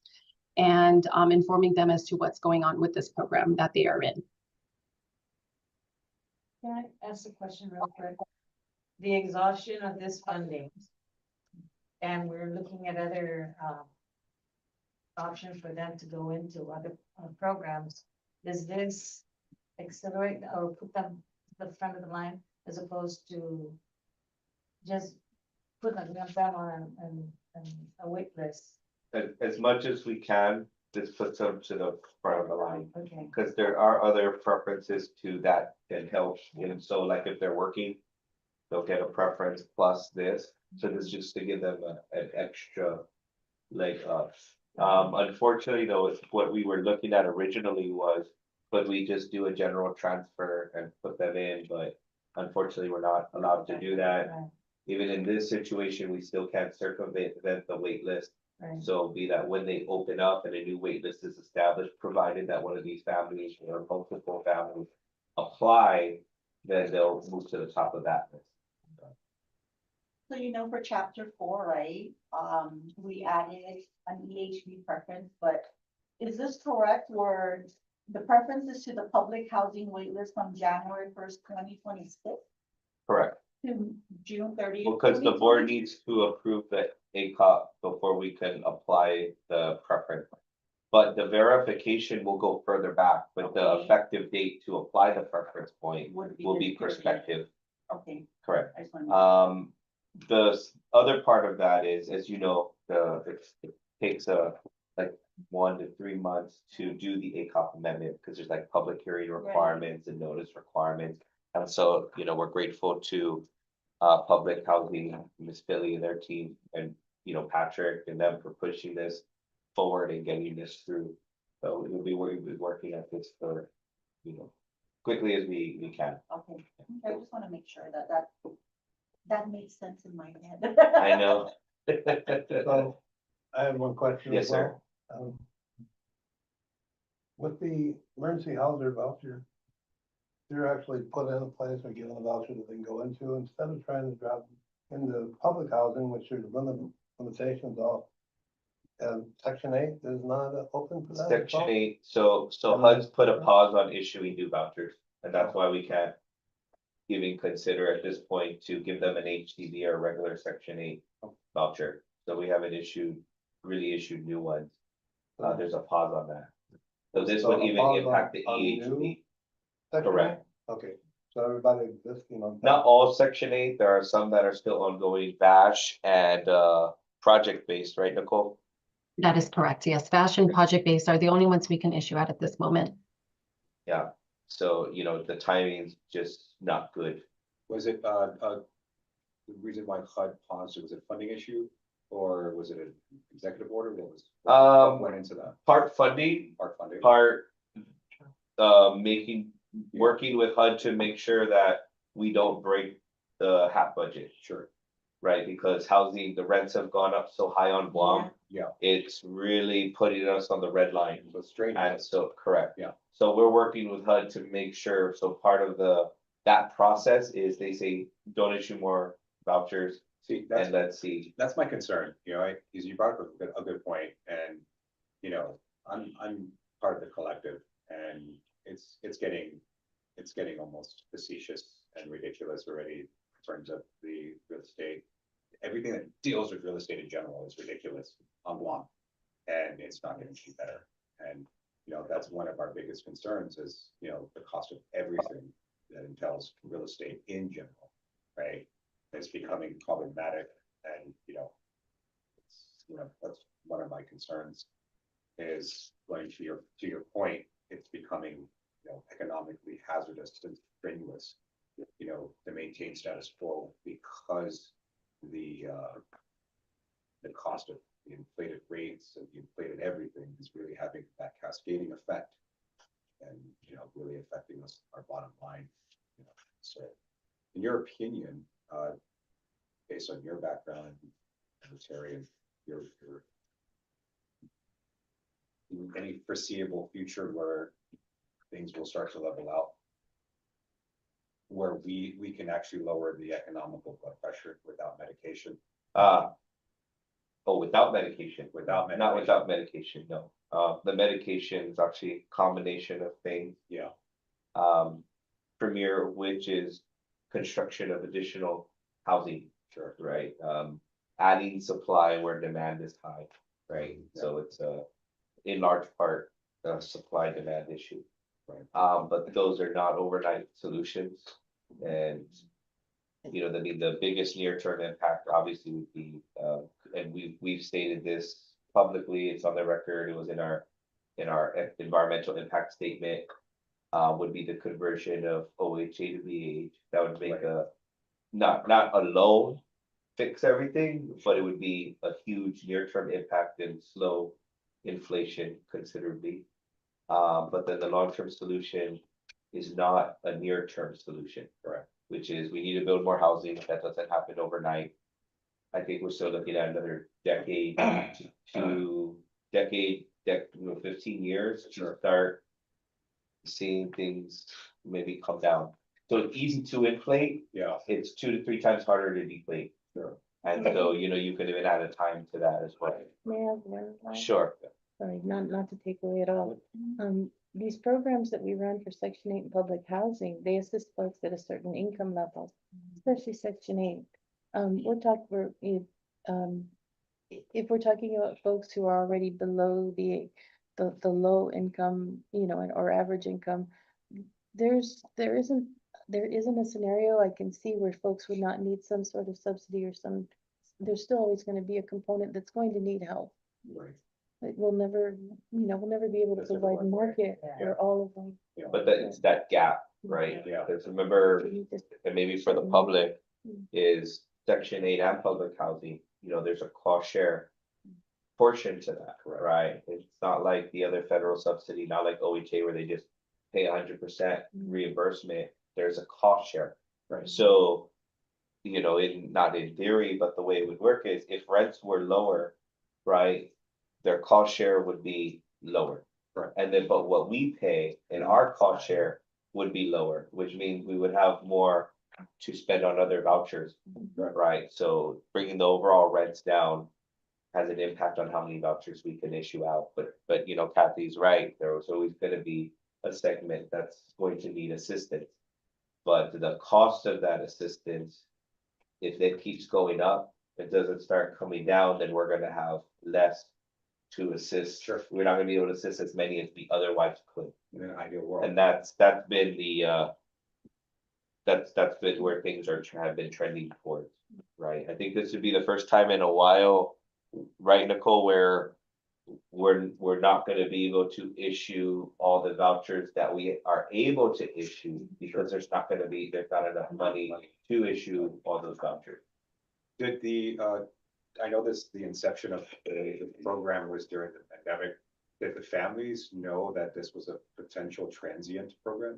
and informing them as to what's going on with this program that they are in. Can I ask a question real quick? The exhaustion of this funding. And we're looking at other options for them to go into other programs. Does this accelerate or put them to the front of the line as opposed to just put them on a wait list? As much as we can, this puts them to the front of the line. Okay. Because there are other preferences to that can help, and so like if they're working, they'll get a preference plus this, so this is just to give them an extra leg up. Unfortunately, though, it's what we were looking at originally was, could we just do a general transfer and put them in, but unfortunately, we're not allowed to do that. Right, Even in this situation, we still can't circumvent the wait list. right. So be that when they open up and a new wait list is established, provided that one of these families or multiple families apply, then they'll move to the top of that list. So you know, for chapter 4, right, we added an EHB preference, but is this correct where the preference is to the public housing waitlist from January 1st, 2026 Correct, to June 30th? because the board 2020? needs to approve the ACOP before we can apply the preference. But the verification will go further back, but the Okay. effective date to apply the preference point Would will this be period. prospective, Okay, correct? I just want to. The other part of that is, as you know, it takes like 1 to 3 months to do the ACOP amendment, because there's like public hearing requirements and notice requirements. And so, you know, we're grateful to Public Housing, Ms. Philly and their team, and, you know, Patrick and them for pushing this forward and getting this through. So we'll be working at this for, you know, quickly as we can. Okay, I just want to make sure that makes sense in my head. I know. So I have one question. Yes, as sir. well. With the emergency housing voucher, they're actually put in a place or given a voucher that they can go into instead of trying to drop into public housing, which there's limitations of. And Section 8 is not open for that. as Section well? 8, so HUD's put a pause on issuing new vouchers, and that's why we can't even consider at this point to give them an HDV or a regular Section 8 voucher. So we haven't really issued new ones. There's a pause on that. So this So would a even pause impact the on new? EHV. Section Correct. 8? Okay, so everybody existing on. Not all Section 8, there are some that are still ongoing, VASH and project-based, right, Nicole? That is correct. Yes, fashion project-based are the only ones we can issue out at this moment. Yeah, so, you know, the timing's just not good. Was it, the reason why HUD paused, was it a funding issue? Or was it an executive order? What went into that? Part funding, Part funding? part working with HUD to make sure that we don't break the HAP budget. Sure, Right, because housing, the rents have gone up so high on Guam, yeah, it's really putting us on the red line. so strange. And so, correct. Yeah. So we're working with HUD to make sure, so part of that process is they say, don't issue more vouchers, See, and let's see. that's my concern, you know, because you brought up a good point, and, you know, I'm part of the collective, and it's getting almost facetious and ridiculous already in terms of the real estate. Everything that deals with real estate in general is ridiculous on Guam, and it's not getting any better. And, you know, that's one of our biggest concerns is, you know, the cost of everything that entails real estate in general, right? It's becoming problematic, and, you know, that's one of my concerns is going to your point, it's becoming, you know, economically hazardous and strenuous, you know, to maintain status quo because the cost of the inflated rates and the inflated everything is really having that cascading effect and, you know, really affecting us, our bottom line, you know. So in your opinion, based on your background, Terry, and your any foreseeable future where things will start to level out, where we can actually lower the economical blood pressure without medication? Without medication, Without not medication. without medication, no. the medication is actually a combination of things. Yeah. Premier, which is construction of additional housing. Sure. Right, adding supply where demand is high, right? So it's in large part, a supply demand issue. Right. But those are not overnight solutions. And, you know, the biggest near-term impact obviously would be, and we've stated this publicly, it's on the record, it was in our environmental impact statement, would be the conversion of OHA to BH. That would make not alone fix everything, but it would be a huge near-term impact and slow inflation considerably. But then the long-term solution is not a near-term solution. Correct. Which is we need to build more housing. That doesn't happen overnight. I think we're still looking at another decade to 15 years to start seeing things maybe come down. So it's easy to inflate. Yeah. It's 2 to 3 times harder to deflate. Sure. And so, you know, you could even add a time to that as well. May I have one line? Sure. Sorry, not to take away at all. These programs that we run for Section 8 public housing, they assist folks at a certain income level, especially Section 8. If we're talking about folks who are already below the low income, you know, or average income, there isn't a scenario I can see where folks would not need some sort of subsidy or there's still always going to be a component that's going to need help. Right. Like we'll never be able to That's never provide one way. market for all of them. Yeah. But it's that gap, right? Yeah. Because remember, We just- and maybe for the public, is Section 8 and public housing, you know, there's a cost share portion to that, Correct. right? It's not like the other federal subsidy, not like OHA where they just pay 100% reimbursement. There's a cost share. Right. So, you know, not in theory, but the way it would work is if rents were lower, right, their cost share would be lower. Right. And then, but what we pay in our cost share would be lower, which means we would have more to spend on other vouchers, right? So bringing the overall rents down has an impact on how many vouchers we can issue out. But you know, Kathy's right. There was always going to be a segment that's going to need assistance. But the cost of that assistance, if it keeps going up, it doesn't start coming down, then we're going to have less to assist. Sure. We're not going to be able to assist as many as we otherwise could. In an ideal world. And that's been the that's been where things have been trending towards, right? I think this would be the first time in a while, right, Nicole, where we're not going to be able to issue all the vouchers that we are able to issue because there's not enough money to issue all those vouchers. Did I know the inception of the program was during the pandemic. Did the families know that this was a potential transient program?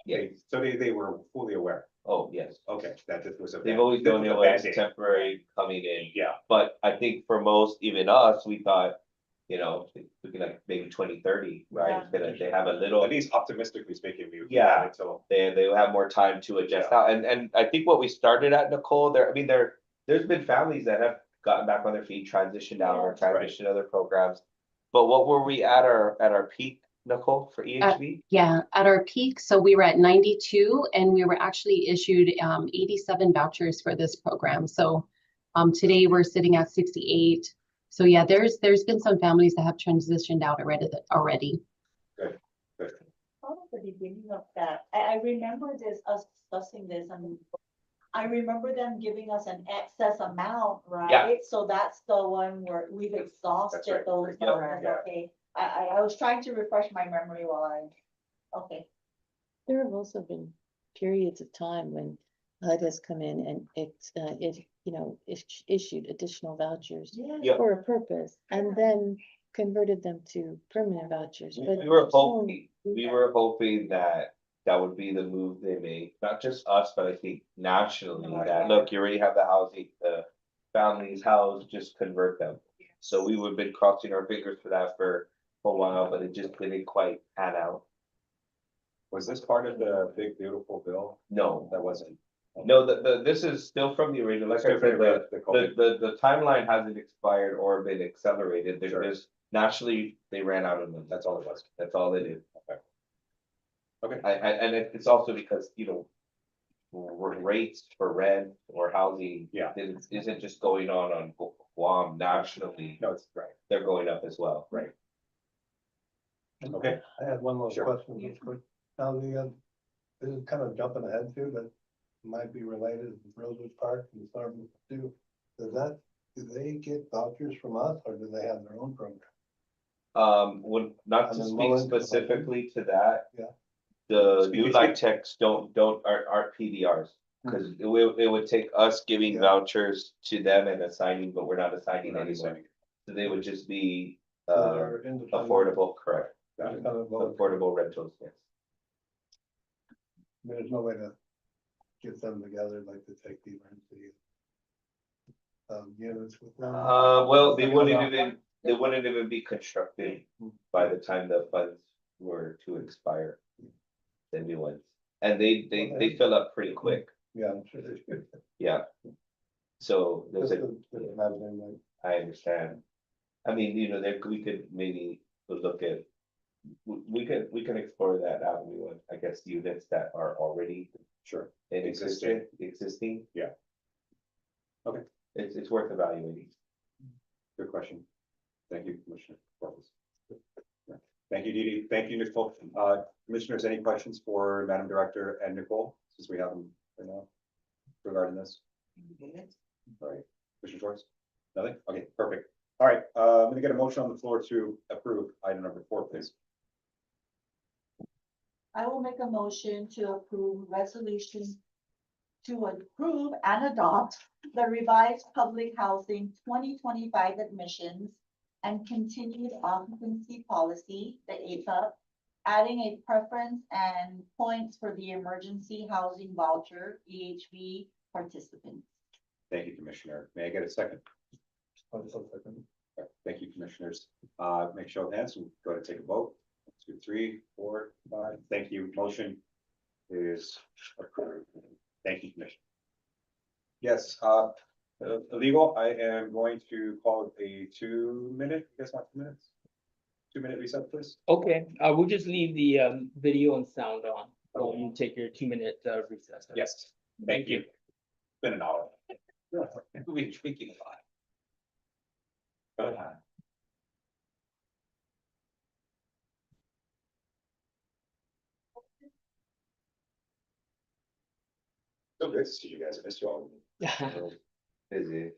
Yeah. So they were fully aware. Oh, yes. Okay, that this was a. They've always this known was it a was Band-Aid. temporary coming in. Yeah. But I think for most, even us, we thought, you know, looking like maybe 2030, right? They have a little. At least optimistically speaking, we. Yeah. Until. They will have more time to adjust out. And I think what we started at, Nicole, there's been families that have gotten back on their feet, transitioned out or transitioned to other programs. But what were we at our peak, Nicole, for EHV? Yeah, at our peak, so we were at 92 and we were actually issued 87 vouchers for this program. So today we're sitting at 68. So yeah, there's been some families that have transitioned out already. Good. Part of the beginning of that, I remember us discussing this, and I remember them giving us an excess amount, right? Yeah. So that's the one where we've exhausted right. those Yeah, programs, yeah. okay? I was trying to refresh my memory okay. There have also been periods of time when HUD has come in and issued additional vouchers Yeah. for a purpose and then converted them to permanent vouchers. But We were hoping that would be the move they made, not just us, but I think nationally, that look, you already have the housing, the families housed, just convert them. So we would have been crossing our fingers for that for a while, but it just didn't quite pan out. Was this part of the big beautiful bill? No, That wasn't. no, this is still from the original. Like I said, the timeline hasn't expired or been accelerated. Sure. There's Nationally, they ran out of them. That's all it was. That's all they did. Okay. And it's also because, rates for rent or housing. Yeah. Isn't just going on Guam nationally, No, it's right. they're going up as well. Right. Okay. I had one more Sure. question, just quick. Now, this is kind of jumping ahead too, but might be related to Rosewood Park and Starbucks too. Do they get vouchers from us or do they have their own program? Not to And then speak low-income housing. specifically to that. Yeah. The Speak- new light techs aren't PDRs. Cause it would take us giving Yeah. vouchers to them and assigning, but we're not assigning We're not anymore. assigning. So they would just be, So they're independent- affordable, correct, independent vote. affordable rentals, yes. There's no way to get them together like to take the emergency units with them. Well, they Like wouldn't a- even be constructed by the time the funds were to expire. The new ones, and they fill up pretty quick, Yeah, I'm sure they should. yeah. So there's Just a, to imagine, like, I understand. I mean, we could maybe look at, we can explore that avenue of, I guess, units that are already Sure. in Existing. existing. Yeah. Okay. It's worth evaluating. Good question. Thank you, Commissioner. Corpus. Thank you, Dee Dee. Thank you, Nicole. Commissioners, any questions for Madam Director and Nicole, since we have them right now regarding this? All right, Commissioner Schwartz? Nothing? Okay, perfect. All right, I'm gonna get a motion on the floor to approve item number 4, please. I will make a motion to approve resolution to approve and adopt the revised public housing 2025 admissions and continued occupancy policy, the APUP, adding a preference and points for the emergency housing voucher, EHV participants. Thank you, Commissioner. May I get a second? oh, just a second. Thank you, Commissioners. Make show of hands and go to take a vote. 1, 2, 3, 4, 5. Thank you. Motion is approved. Thank you, Commissioner. Yes, illegal. I am going to call a 2-minute, I guess not 2 minutes. 2-minute reset, please. Okay, we'll just leave the video and sound on while you take your 2-minute recess. Yes, thank you. It's been an hour. We've been drinking a lot. Go ahead. So good to see you guys. I missed you all. Busy.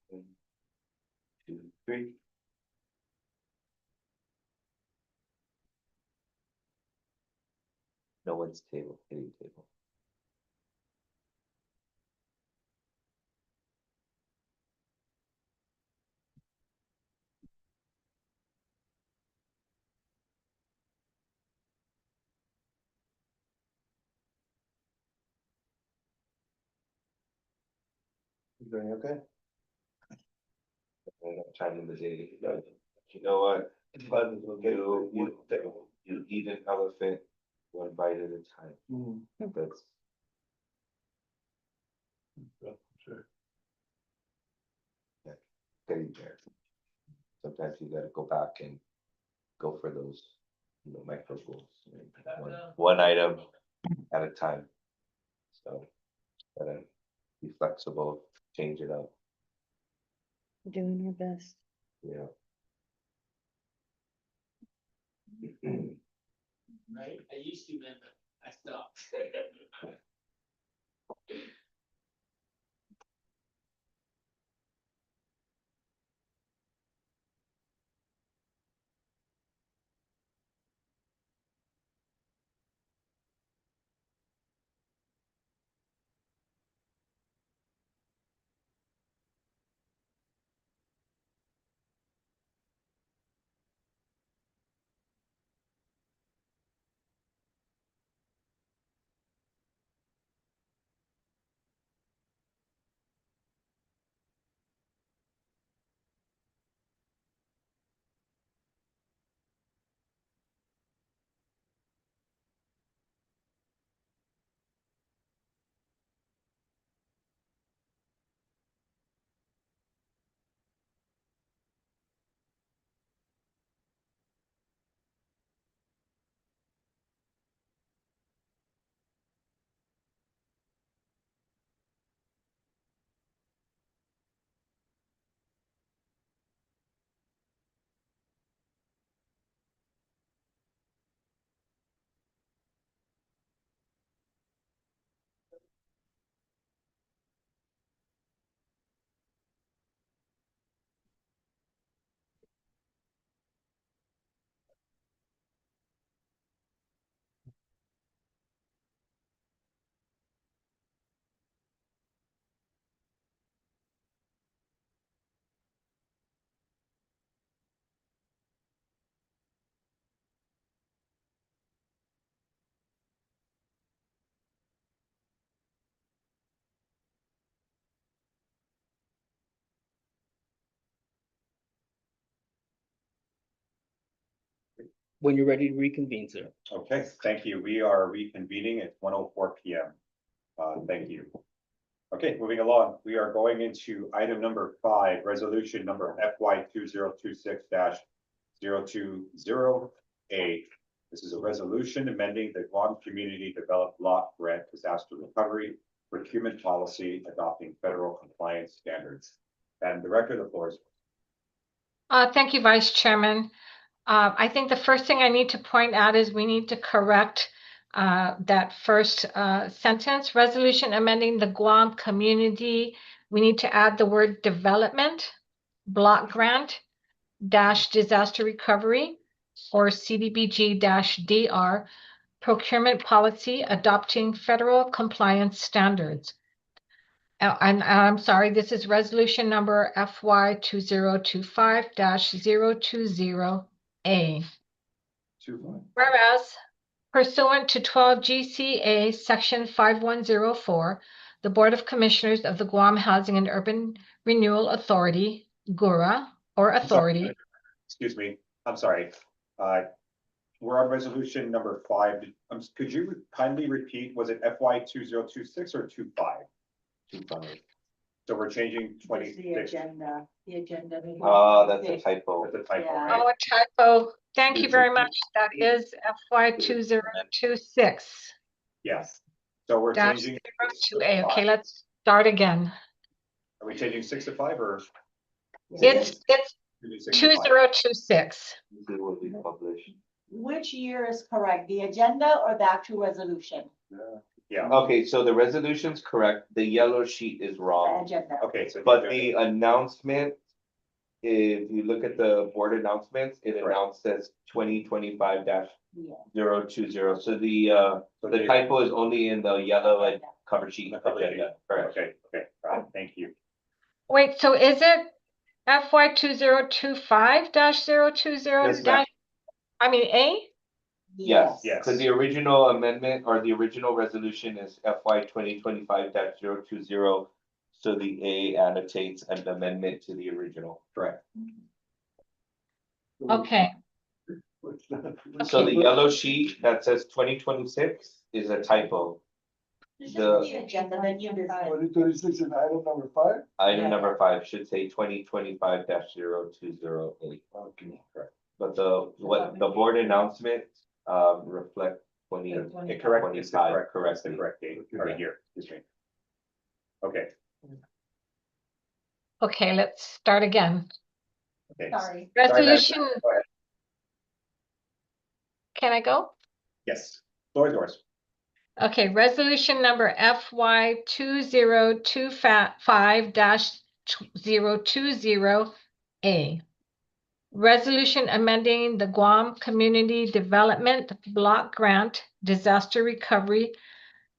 One, 2, 3. No one's hitting table. You doing okay? Time in the day, you know what? You eat an elephant 1 bite at a time. That's Yeah, sure. getting there. Sometimes you gotta go back and go for those, micro goals. One item at a time. So, gotta be flexible, change it up, Doing your best. yeah. Right, I used to, man, but I stopped. when you're ready to reconvene, sir. Okay, thank you. We are reconvening at 1:04 PM. Thank you. Okay, moving along, we are going into item number 5, resolution number FY 2026-020A. This is a resolution amending the Guam Community Developed Block Grant Disaster Recovery Procurement Policy, adopting federal compliance standards. And Director, the floor is. Thank you, Vice Chairman. I think the first thing I need to point out is we need to correct that first sentence, resolution amending the Guam community. We need to add the word development, block grant, dash disaster recovery, or CDBG-DR, procurement policy adopting federal compliance standards. And I'm sorry, this is resolution number FY 2025-020A. Whereas pursuant to 12 GCA Section 5104, the Board of Commissioners of the Guam Housing and Urban Renewal Authority, GHURA, or authority. Excuse me, I'm sorry. We're on resolution number 5. Could you kindly repeat, was it FY 2026 or 25? 25. So we're changing Just 26. the agenda. That's a typo. That's a typo, Yeah. right? Oh, a typo. Thank you very much. That is FY 2026. Yes. So we're Dash changing. 02A. Okay, let's start again. Are we changing 6 to 5 or? It's 2026? 2026. It will be published. Which year is correct, the agenda or the actual resolution? Yeah, Okay, so the resolution's correct, the yellow sheet is The wrong, agenda. okay, so. but the announcement, if you look at the board announcements, it Right. announces 2025-020. Yeah. So the typo is only in the yellow and cover sheet agenda, correct? Okay, thank you. Wait, so is it FY 2025-020 Yes, ma'am. I mean, A? Yes, Yes. because the original amendment or the original resolution is FY 2025-020. So the A annotates an amendment to the original. Correct. Okay. So the yellow sheet that says 2026 is a typo. It's just The- the agenda, then you decide. 2026 is item number 5? Item number 5 should say 2025-020A. Okay. Correct. But the board announcement reflect 20. It correct, it's the 25, correct, correct. the correct date, or year, excuse me. Okay, Okay, let's start again. okay. Sorry. Resolution, Go ahead. can I go? Yes, floor is yours. Okay, resolution number FY 2025-020A. Resolution amending the Guam Community Development Block Grant Disaster Recovery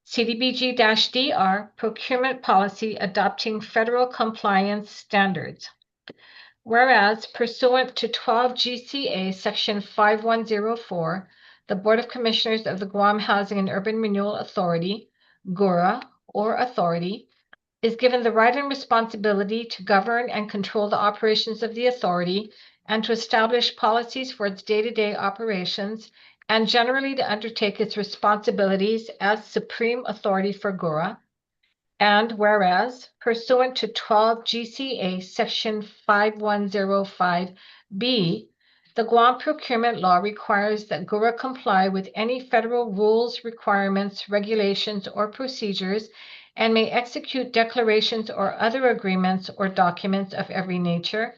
CDBG-DR procurement policy adopting federal compliance standards. Whereas pursuant to 12 GCA Section 5104, the Board of Commissioners of the Guam Housing and Urban Renewal Authority, GHURA, or authority, is given the right and responsibility to govern and control the operations of the authority and to establish policies for its day-to-day operations and generally to undertake its responsibilities as supreme authority for GHURA. And whereas pursuant to 12 GCA Section 5105B, the Guam procurement law requires that GHURA comply with any federal rules, requirements, regulations, or procedures and may execute declarations or other agreements or documents of every nature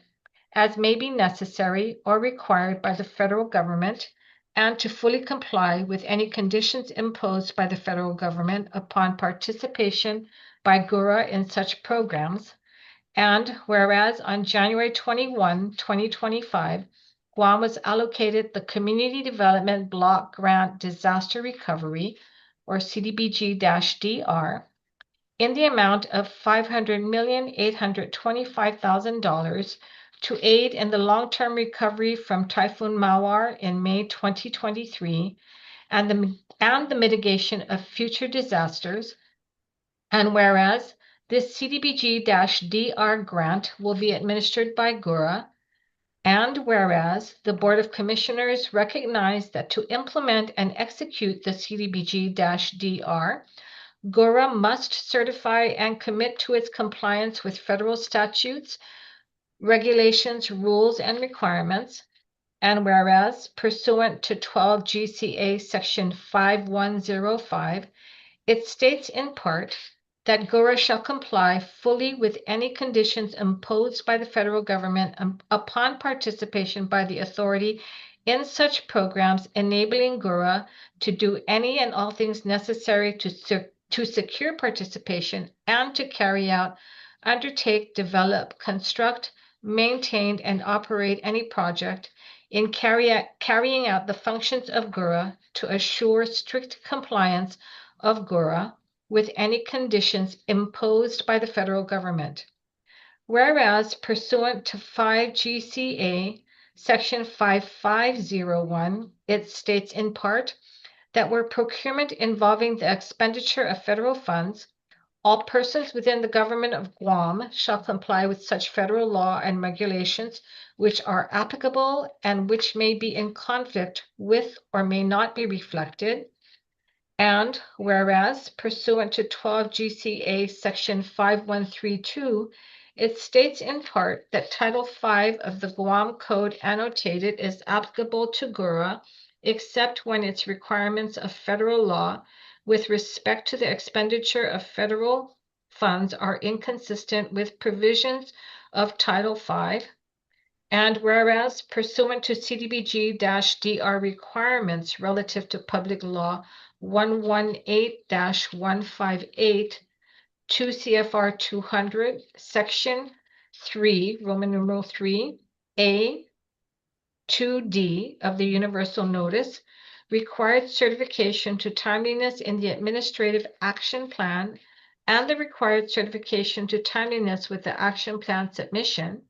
as may be necessary or required by the federal government and to fully comply with any conditions imposed by the federal government upon participation by GHURA in such programs. And whereas on January 21, 2025, Guam was allocated the Community Development Block Grant Disaster Recovery, or CDBG-DR, in the amount of $500,825,000 to aid in the long-term recovery from Typhoon Mawar in May 2023 and the mitigation of future disasters. And whereas this CDBG-DR grant will be administered by GHURA, And whereas the Board of Commissioners recognize that to implement and execute the CDBG-DR, GHURA must certify and commit to its compliance with federal statutes, regulations, rules, and requirements. And whereas pursuant to 12 GCA Section 5105, it states in part that GHURA shall comply fully with any conditions imposed by the federal government upon participation by the authority in such programs, enabling GHURA to do any and all things necessary to secure participation and to carry out, undertake, develop, construct, maintain, and operate any project in carrying out the functions of GHURA to assure strict compliance of GHURA with any conditions imposed by the federal government. Whereas pursuant to 5 GCA Section 5501, it states in part that where procurement involving the expenditure of federal funds, all persons within the government of Guam shall comply with such federal law and regulations which are applicable and which may be in conflict with or may not be reflected. And whereas pursuant to 12 GCA Section 5132, it states in part that Title V of the Guam Code annotated is applicable to GHURA, except when its requirements of federal law with respect to the expenditure of federal funds are inconsistent with provisions of Title V. And whereas pursuant to CDBG-DR requirements relative to Public Law 118-158, 2 CFR 200, Section 3, Roman numeral 3, A, 2D of the Universal Notice, required certification to timeliness in the Administrative Action Plan and the required certification to timeliness with the Action Plan submission.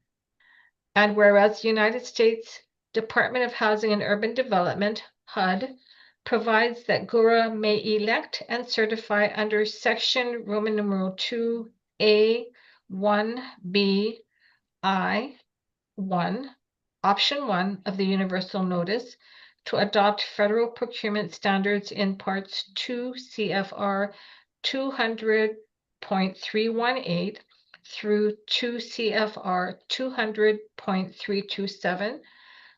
And whereas the United States Department of Housing and Urban Development, HUD, provides that GHURA may elect and certify under Section Roman numeral 2A 1B I 1, Option 1 of the Universal Notice to adopt federal procurement standards in Parts 2 CFR 200.318 through 2 CFR 200.327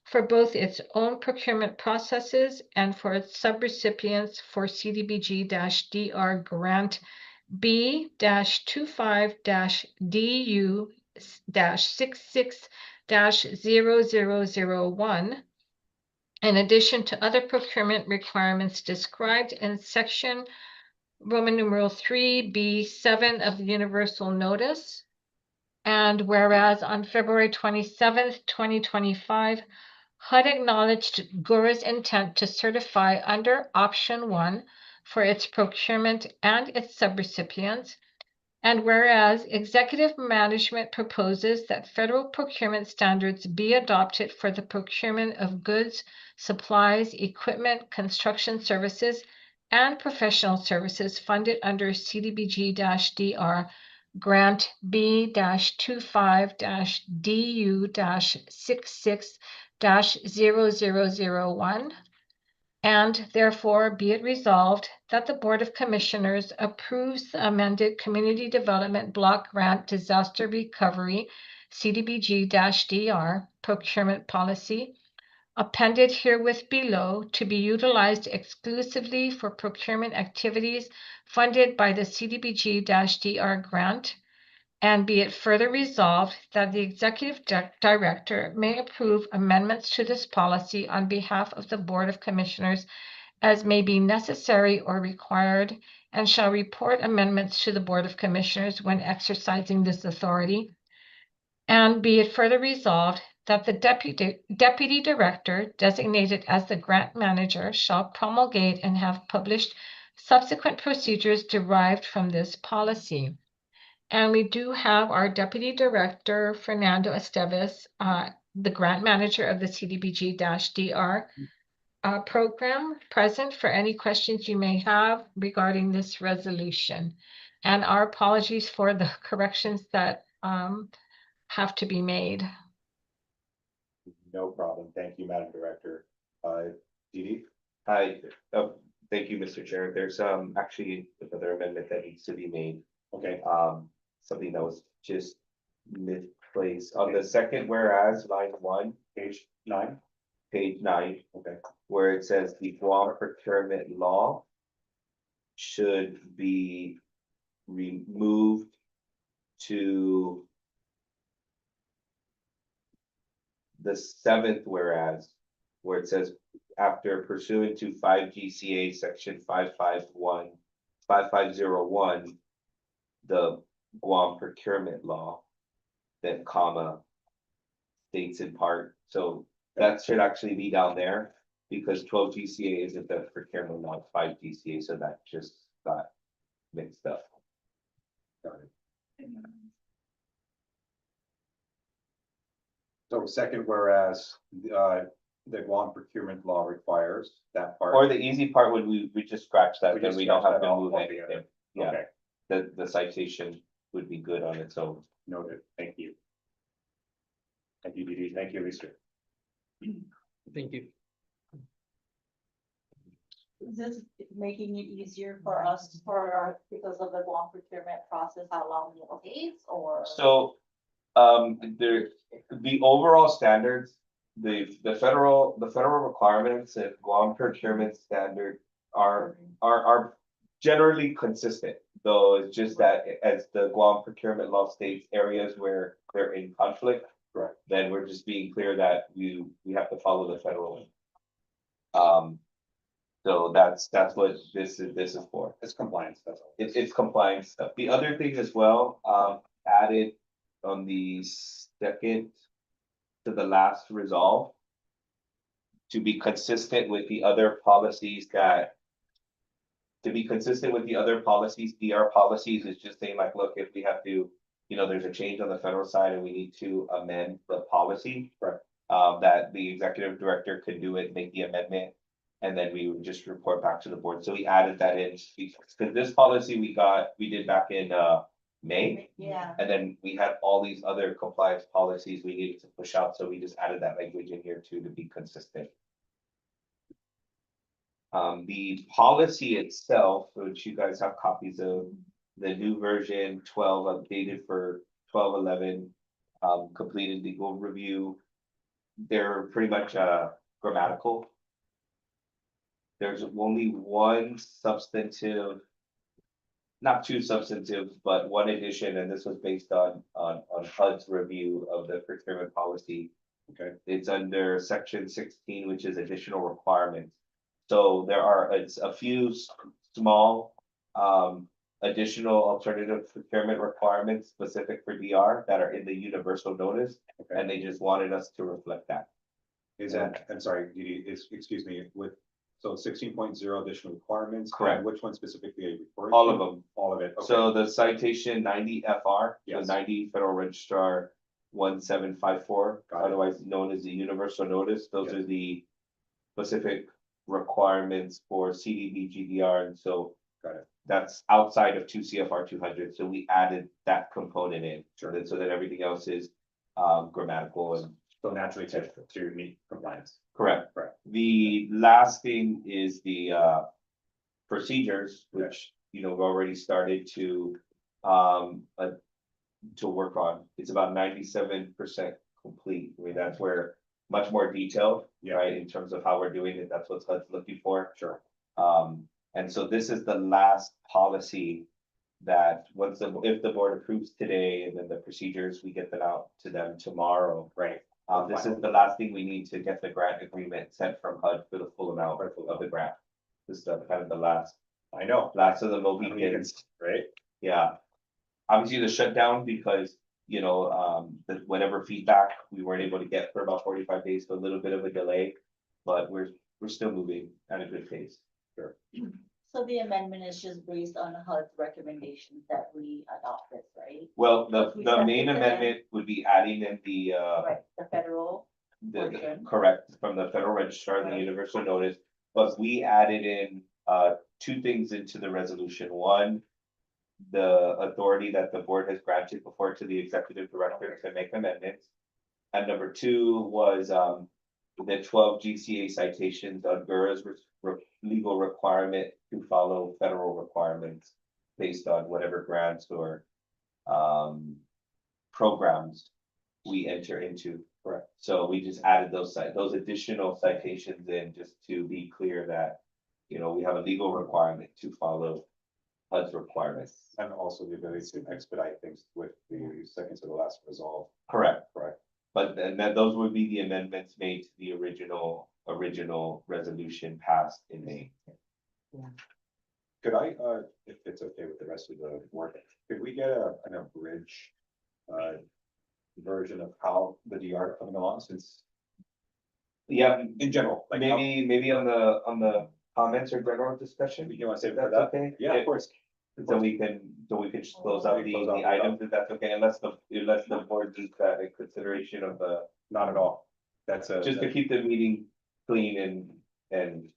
for both its own procurement processes and for its subrecipients for CDBG-DR grant B-25-DU-66-0001, in addition to other procurement requirements described in Section Roman numeral 3B7 of the Universal Notice. And whereas on February 27th, 2025, HUD acknowledged GHURA's intent to certify under Option 1 for its procurement and its subrecipients. And whereas executive management proposes that federal procurement standards be adopted for the procurement of goods, supplies, equipment, construction services, and professional services funded under CDBG-DR Grant B-25-DU-66-0001. And therefore be it resolved that the Board of Commissioners approves the amended Community Development Block Grant Disaster Recovery CDBG-DR procurement policy appended herewith below to be utilized exclusively for procurement activities funded by the CDBG-DR grant. And be it further resolved that the Executive Director may approve amendments to this policy on behalf of the Board of Commissioners as may be necessary or required, and shall report amendments to the Board of Commissioners when exercising this authority. And be it further resolved that the Deputy Director designated as the grant manager shall promulgate and have published subsequent procedures derived from this policy. And we do have our Deputy Director, Fernando Esteves, the grant manager of the CDBG-DR program, present for any questions you may have regarding this resolution. And our apologies for the corrections that have to be made. No problem. Thank you, Madam Director. Dee Dee? Hi, thank you, Mr. Chair. There's actually another amendment that needs to be made. Okay, Something that was just misplaced on the second whereas line 1, page 9. page 9, Okay, where it says the Guam procurement law should be removed to the 7th whereas, where it says after pursuant to 5 GCA section 5501, the Guam procurement law, then comma, states in part, so that should actually be down there. Because 12 GCA isn't the procurement law, it's 5 GCA, so that just got mixed up. got it. So second, whereas, the Guam procurement law requires that part. Or the easy part would we just scratch that, We then just we don't scratch have that to all move altogether. anything. Yeah, Okay, the citation would be good on its own. noted. Thank you. Thank you, Dee Dee. Thank you, Lisa. Thank you. Is this making it easier for us because of the Guam procurement process, how long it takes, or? So, the overall standards, the federal requirements and Guam procurement standard are generally consistent. Though it's just that as the Guam procurement law states areas where they're in conflict. Right. Then we're just being clear that we have to follow the federal one. So that's what this is for. It's compliance, that's all. It's compliance stuff. The other thing as well, added on the second to the last resolve. To be consistent with the other policies DR policies is just saying like, look, if we have to, there's a change on the federal side and we need to amend the policy. Right. That the executive director could do it, make the amendment. And then we would just report back to the board. So we added that in because this policy we did back in May. Yeah. And then we had all these other compliance policies we needed to push out. So we just added that language in here too to be consistent. The policy itself, which you guys have copies of, the new version 12 updated for 12/11, completed legal review. They're pretty much grammatical. There's only one substantive, not two substantive, but one addition, and this was based on HUD's review of the procurement policy. Okay. It's under section 16, which is additional requirements. So there are a few small additional alternative procurement requirements specific for DR that are in the universal notice, Okay. and they just wanted us to reflect that. Is that, I'm sorry, Dee Dee, excuse me, so 16.0 additional requirements. Correct. And which one specifically are you referring? All to? of them. All of it. Okay. So the citation 90 FR, the Yes. 90 Federal Registrar 1754, Got it. otherwise known as the universal notice. Those Yes. are the specific requirements for CDB GDR, and so Got it. that's outside of 2 CFR 200. So we added that component in, Sure. so that everything else is grammatical and So naturally to meet compliance. correct. Correct. The last thing is the procedures, which we've already started to work on. It's about 97% complete. I mean, that's where much more detailed, Yeah. right, in terms of how we're doing it. That's what HUD's looking for. Sure. And so this is the last policy that if the board approves today, and then the procedures, we get them out to them tomorrow. Right. This is the last thing we need to get the grant agreement sent from HUD for the full amount of the grant. This is kind of the last I know. of the Mohicans, Right. yeah. Obviously the shutdown because, whatever feedback we weren't able to get for about 45 days, so a little bit of a delay. But we're still moving at a good pace. Sure. So the amendment is just based on HUD's recommendations that we adopted, right? Well, We the sent main it to them. amendment would be adding in the Right, the federal. portion. correct, from the Federal Registrar, the Right. universal notice, but we added in two things into the resolution. One, the authority that the board has granted before to the executive director to make amendments. And number two was, the 12 GCA citations on GURA's legal requirement to follow federal requirements based on whatever grants or, programs we enter into. Correct. So we just added those additional citations in just to be clear that, you know, we have a legal requirement to follow HUD's requirements. And also the ability to expedite things with the second to the last resolve. Correct. Correct. But then those would be the amendments made to the original resolution passed in May. Could I, if it's okay with the rest of the board, could we get an abridged version of how the DR coming along since Yeah, in general, like how- maybe on the comments or general discussion, you want to say for that's that? okay? Yeah, of course. So we can just close out the items, if that's okay, unless the board does that in consideration of the, Not at all. That's just to keep the meeting clean and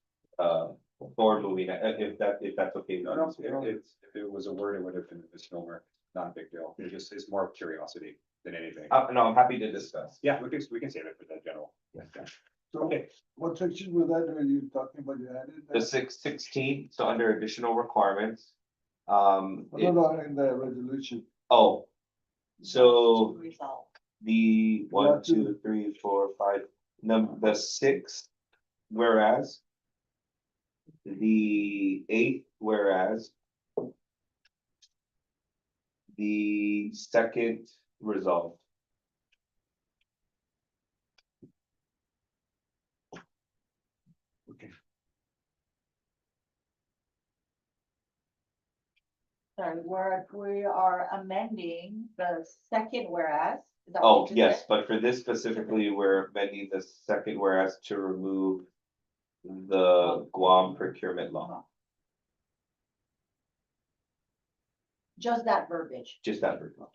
forward moving, if that's okay. No, no, if it was a word, it would have been a misnomer, not a big deal. It's more of curiosity than anything. No, I'm happy to discuss. Yeah, we can save it for the general. So Okay. what section was that are you talking about? You added? The 616, so under additional requirements. No, in the resolution. So Resolve. the 1, 2, 3, 4, 5, the 6th, whereas. The 8th, whereas. The 2nd resolved. Okay. Sorry, we are amending the second whereas. Is that what Oh, you just yes, said? but for this specifically, we're amending the 2nd whereas to remove the Guam procurement law, Just that verbiage. just that version.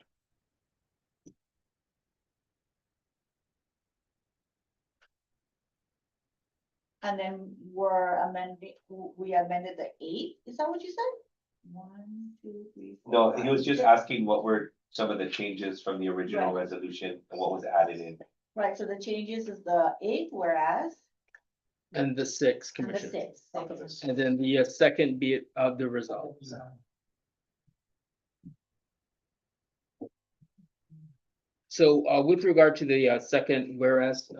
And then we amended the 8th. Is that what you said? 1, 2, 3, 4. No, he 5, was just 6. asking what were some of the changes from the original Right. resolution and what was added in. Right, so the changes is the 8th whereas And the 6th, and the Commissioner. 6th. And then the second bit of the results. So with regard to the second whereas,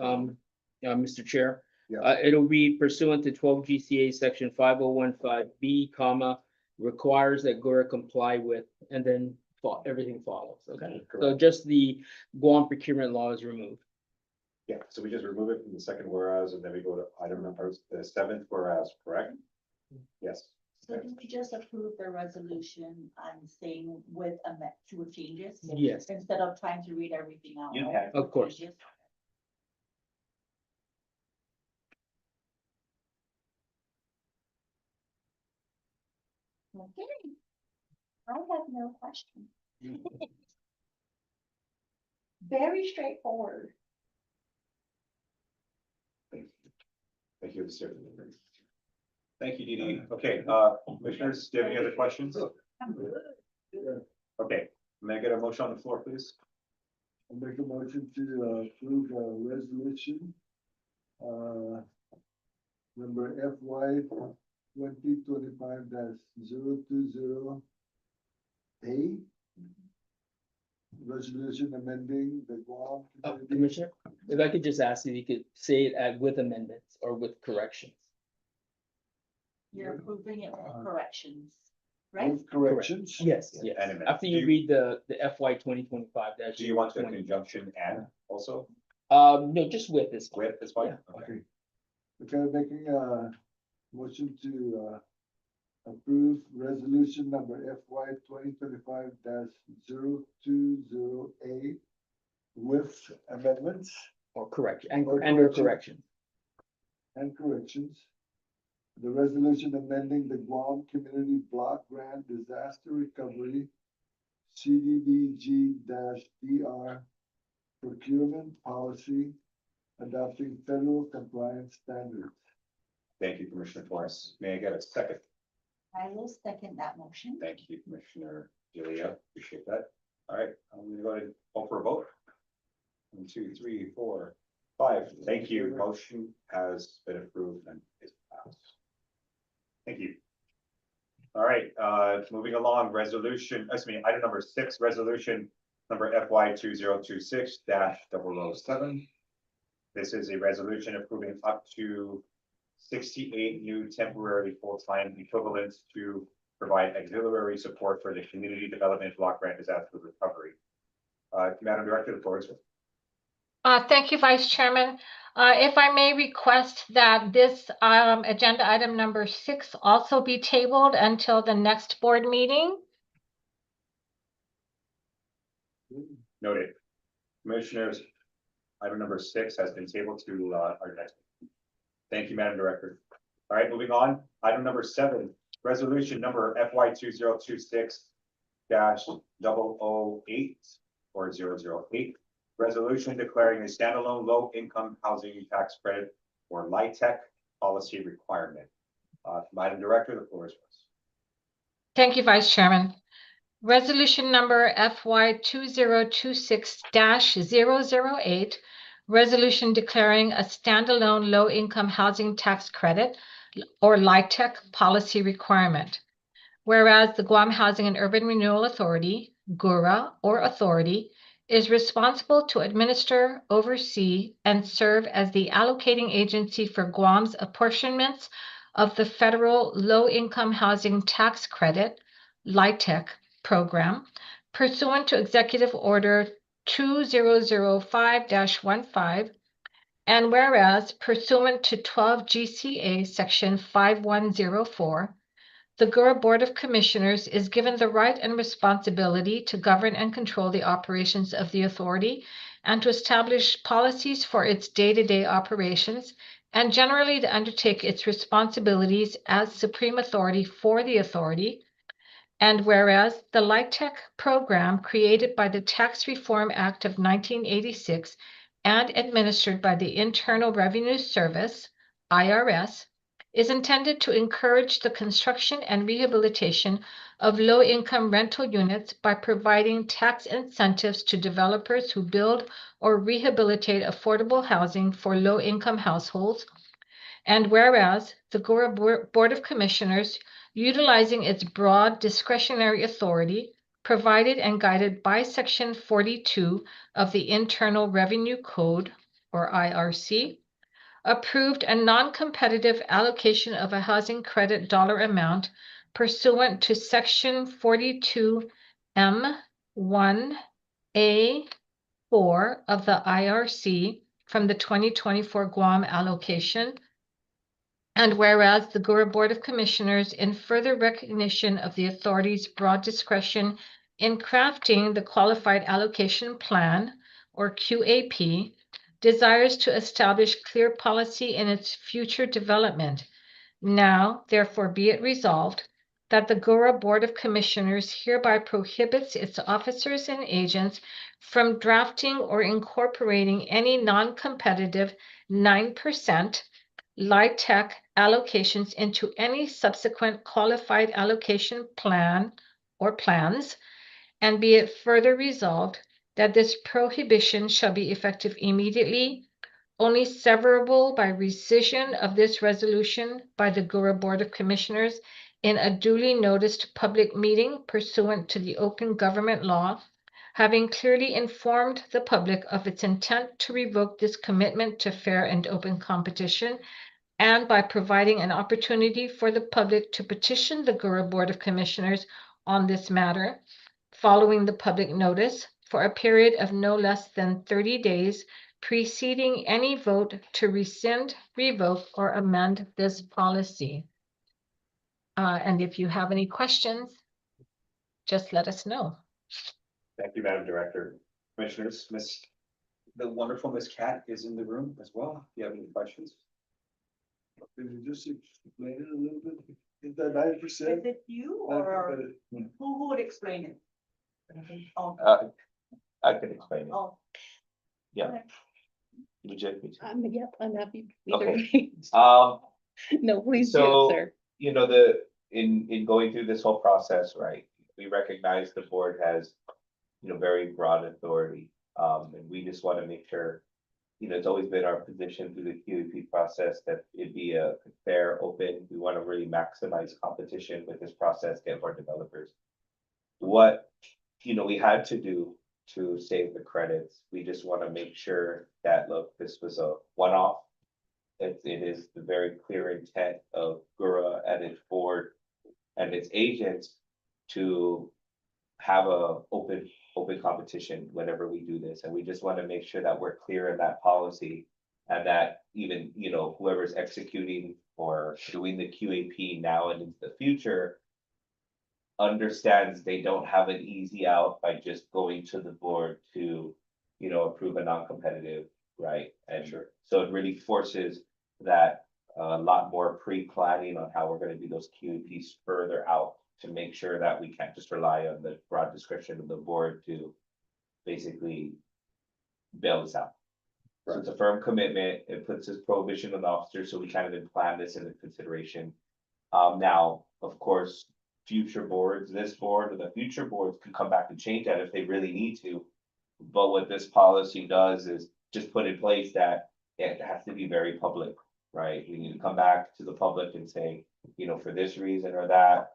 Mr. Chair. Yeah. It'll be pursuant to 12 GCA section 5015B, requires that GURA comply with, and then everything follows, okay? So Correct. just the Guam procurement law is removed. Yeah, so we just remove it from the second whereas, and then we go to item number, the 7th whereas, correct? Yes. So do we just approve the resolution and saying with two changes? Yes. Instead of trying to read everything out? You right? can. Of course. Changes? Okay. I have no question. Very straightforward. Thank you, sir. Thank you, Dee Dee. Okay, commissioners, do you have any other questions? Okay, may I get a motion on the floor, please? I'll make a motion to approve a resolution. Number FY 2025-020. A. Resolution amending the Guam. community- Commissioner, if I could just ask if you could say it with amendments or with corrections. You're approving it with corrections, right? With corrections. Yes, Yeah, yes. and amendments. After you read the FY 2025. Do you want the conjunction and also No, just with this. one. with is fine? Yeah. Okay. Okay, making a motion to approve resolution number FY 2025-020A with amendments Or correct, and Or or correction. correction. and corrections. The resolution amending the Guam Community Block Grant Disaster Recovery CDBG-DR procurement policy adopting federal compliance standards. Thank you, Commissioner Torres. May I get a second? I will second that motion. Thank you, Commissioner Delia. Appreciate that. All right, I'm gonna go ahead and call for a vote. 1, 2, 3, 4, 5. Thank you. Motion has been approved and is passed. Thank you. All right, moving along, item number 6, resolution number FY 2026-007. This is a resolution approving up to 68 new temporary full-time equivalents to provide auxiliary support for the community development block grant disaster recovery. Madam Director, the floor is yours. Thank you, Vice Chairman. If I may request that this agenda item number 6 also be tabled until the next board meeting. Noted. Commissioners, item number 6 has been tabled to our next. Thank you, Madam Director. All right, moving on. Item number 7, resolution number FY 2026-008 or 008. Resolution declaring a standalone low-income housing tax credit or LIHTC policy requirement. Madam Director, the floor is yours. Thank you, Vice Chairman. Resolution number FY 2026-008, resolution declaring a standalone low-income housing tax credit or LIHTC policy requirement. Whereas the Guam Housing and Urban Renewal Authority, GHURA or authority, is responsible to administer, oversee, and serve as the allocating agency for Guam's apportionments of the federal low-income housing tax credit, LIHTC, program, pursuant to Executive Order 2005-15, and whereas pursuant to 12 GCA Section 5104, the GHURA Board of Commissioners is given the right and responsibility to govern and control the operations of the authority and to establish policies for its day-to-day operations and generally to undertake its responsibilities as supreme authority for the authority. And whereas the LIHTC program created by the Tax Reform Act of 1986 and administered by the Internal Revenue Service, IRS, is intended to encourage the construction and rehabilitation of low-income rental units by providing tax incentives to developers who build or rehabilitate affordable housing for low-income households. And whereas the GHURA Board of Commissioners, utilizing its broad discretionary authority, provided and guided by Section 42 of the Internal Revenue Code, or IRC, approved a non-competitive allocation of a housing credit dollar amount pursuant to Section 42M1A4 of the IRC from the 2024 Guam allocation. And whereas the GHURA Board of Commissioners, in further recognition of the authority's broad discretion in crafting the Qualified Allocation Plan, or QAP, desires to establish clear policy in its future development. Now, therefore, be it resolved that the GHURA Board of Commissioners hereby prohibits its officers and agents from drafting or incorporating any non-competitive 9% LIHTC allocations into any subsequent qualified allocation plan or plans, and be it further resolved that this prohibition shall be effective immediately, only severable by rescission of this resolution by the GHURA Board of Commissioners in a duly noticed public meeting pursuant to the Open Government Law, having clearly informed the public of its intent to revoke this commitment to fair and open competition, and by providing an opportunity for the public to petition the GHURA Board of Commissioners on this matter, following the public notice for a period of no less than 30 days preceding any vote to rescind, revoke, or amend this policy. And if you have any questions, just let us know. Thank you, Madam Director. Commissioners, the wonderful Miss Cat is in the room as well. If you have any questions? Can you just explain it a little bit? Is that 9%? Is it you or who would explain it? Oh, I can explain it. oh. Yeah. Okay. Would you like me to? Yep, I'm happy. Okay. Either way. No, please do, So, sir. you know, in going through this whole process, right, we recognize the board has, you know, very broad authority. And we just want to make sure, it's always been our position through the QEP process that it'd be a fair, open, we want to really maximize competition with this process, get more developers. What, we had to do to save the credits, we just want to make sure that, look, this was a one-off. It is the very clear intent of GURA and its board and its agents to have a open competition whenever we do this, and we just want to make sure that we're clear in that policy. And that even, whoever's executing or doing the QAP now and into the future understands they don't have an easy out by just going to the board to, approve a non-competitive, right? And Sure. so it really forces that a lot more pre-planning on how we're gonna do those QAPs further out to make sure that we can't just rely on the broad description of the board to basically bail us out. So it's a firm commitment. It puts this prohibition on the officer, so we kind of plan this into consideration. Now, of course, future boards, this board or the future boards can come back and change that if they really need to. But what this policy does is just put in place that it has to be very public, right? We need to come back to the public and say, for this reason or that,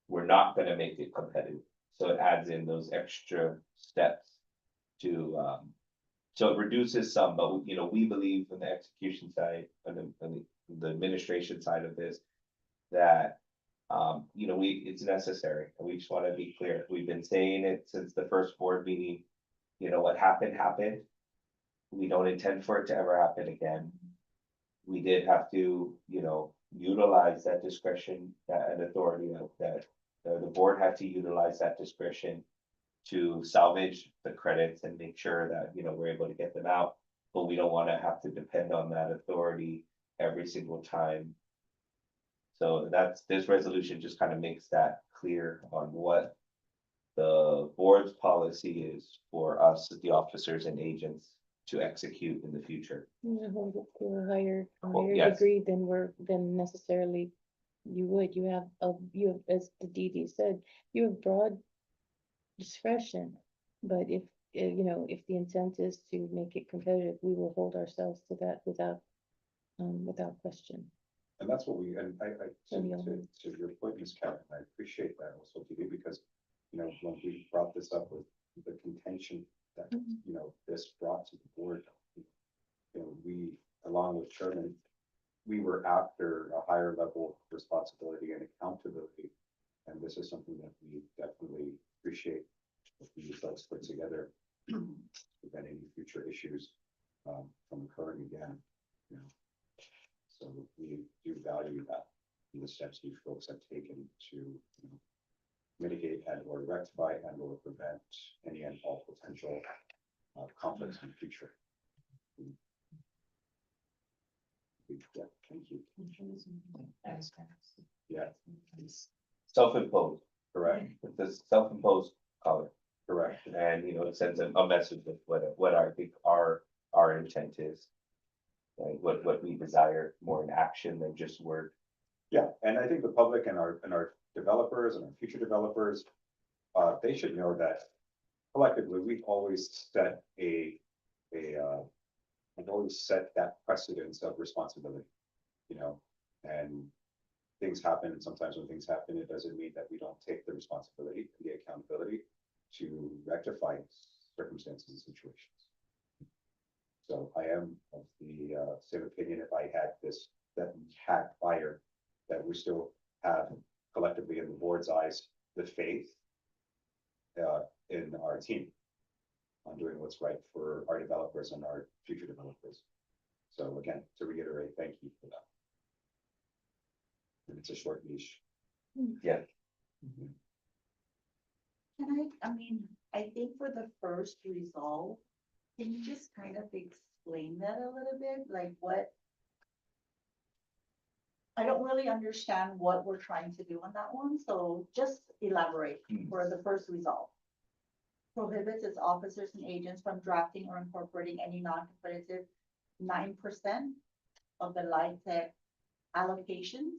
we're not gonna make it competitive. So it adds in those extra steps to, so it reduces some, but we believe in the execution side and the administration side of this, that it's necessary, and we just want to be clear. We've been saying it since the first board meeting. What happened. We don't intend for it to ever happen again. We did have to, utilize that discretion and authority that the board had to utilize that discretion to salvage the credits and make sure that, we're able to get them out. But we don't want to have to depend on that authority every single time. So this resolution just kind of makes that clear on what the board's policy is for us, the officers and agents, to execute in the future. Yeah, hold it to a higher yes. degree than necessarily you have, as the DD said, you have broad discretion. But if the intent is to make it competitive, we will hold ourselves to that without question. And that's what and to your point, Ms. Karen, I appreciate that also, DD, because, when we brought this up with the contention that, this brought to the board, we, along with Sherman, we were after a higher level of responsibility and accountability. And this is something that we definitely appreciate if you folks put together to prevent any future issues from occurring again. So we do value that and the steps you folks have taken to mitigate and or rectify and or prevent any and all potential conflicts in the future. Yeah, thank you. Yeah. Self-imposed, Correct. it's a self-imposed color, Correct. and it sends a message of what I think our intent is. Like what we desire more in action than just word. Yeah, and I think the public and our developers and our future developers, they should know that collectively, we've always set I've always set that precedence of responsibility, and things happen, and sometimes when things happen, it doesn't mean that we don't take the responsibility, the accountability to rectify circumstances and situations. So I am of the same opinion. If I had that had fire, that we still have collectively in the board's eyes, the faith in our team on doing what's right for our developers and our future developers. So again, to reiterate, thank you for that. And it's a short leash. Yeah. I think for the first resolve, can you just kind of explain that a little bit? Like what? I don't really understand what we're trying to do on that one, so just elaborate for the first resolve. Prohibits its officers and agents from drafting or incorporating any non-competitive 9% of the LIHTC allocations.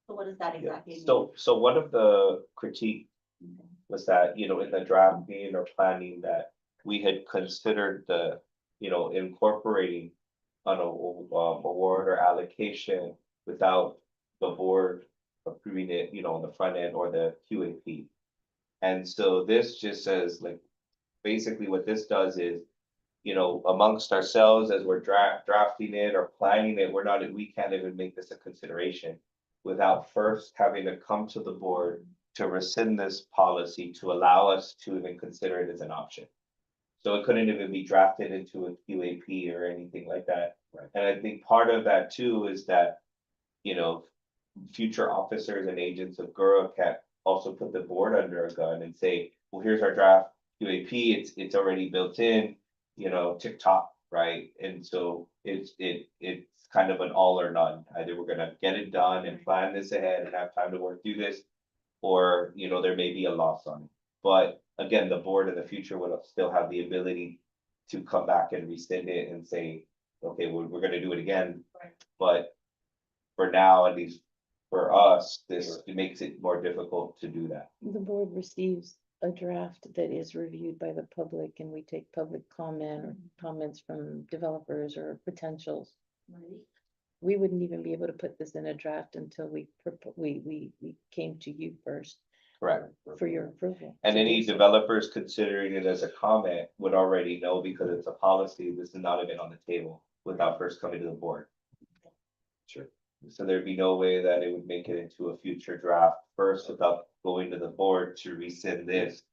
So what does that exactly mean? So one of the critique was that, in the drafting or planning that we had considered the, incorporating an award or allocation without the board approving it, on the front end or the QAP. And so this just says, like, basically what this does is, amongst ourselves as we're drafting it or planning it, we can't even make this a consideration without first having to come to the board to rescind this policy to allow us to even consider it as an option. So it couldn't even be drafted into a QAP or anything like that. Right. And I think part of that too is that, future officers and agents of GHURA can also put the board under a gun and say, well, here's our draft QAP, it's already built in, TikTok, right? And so it's kind of an all or none. Either we're gonna get it done and plan this ahead and have time to work through this, or, there may be a loss on it. But again, the board in the future would still have the ability to come back and rescind it and say, okay, we're gonna do it again. Right. But for now, at least for us, it makes it more difficult to do that. The board receives a draft that is reviewed by the public, and we take public comment or comments from developers or potentials. Right. We wouldn't even be able to put this in a draft until we came to you first Correct. for your approval. And to any do so. developers considering it as a comment would already know, because it's a policy, this is not even on the table without first coming to the board. Sure. So there'd be no way that it would make it into a future draft first without going to the board to rescind this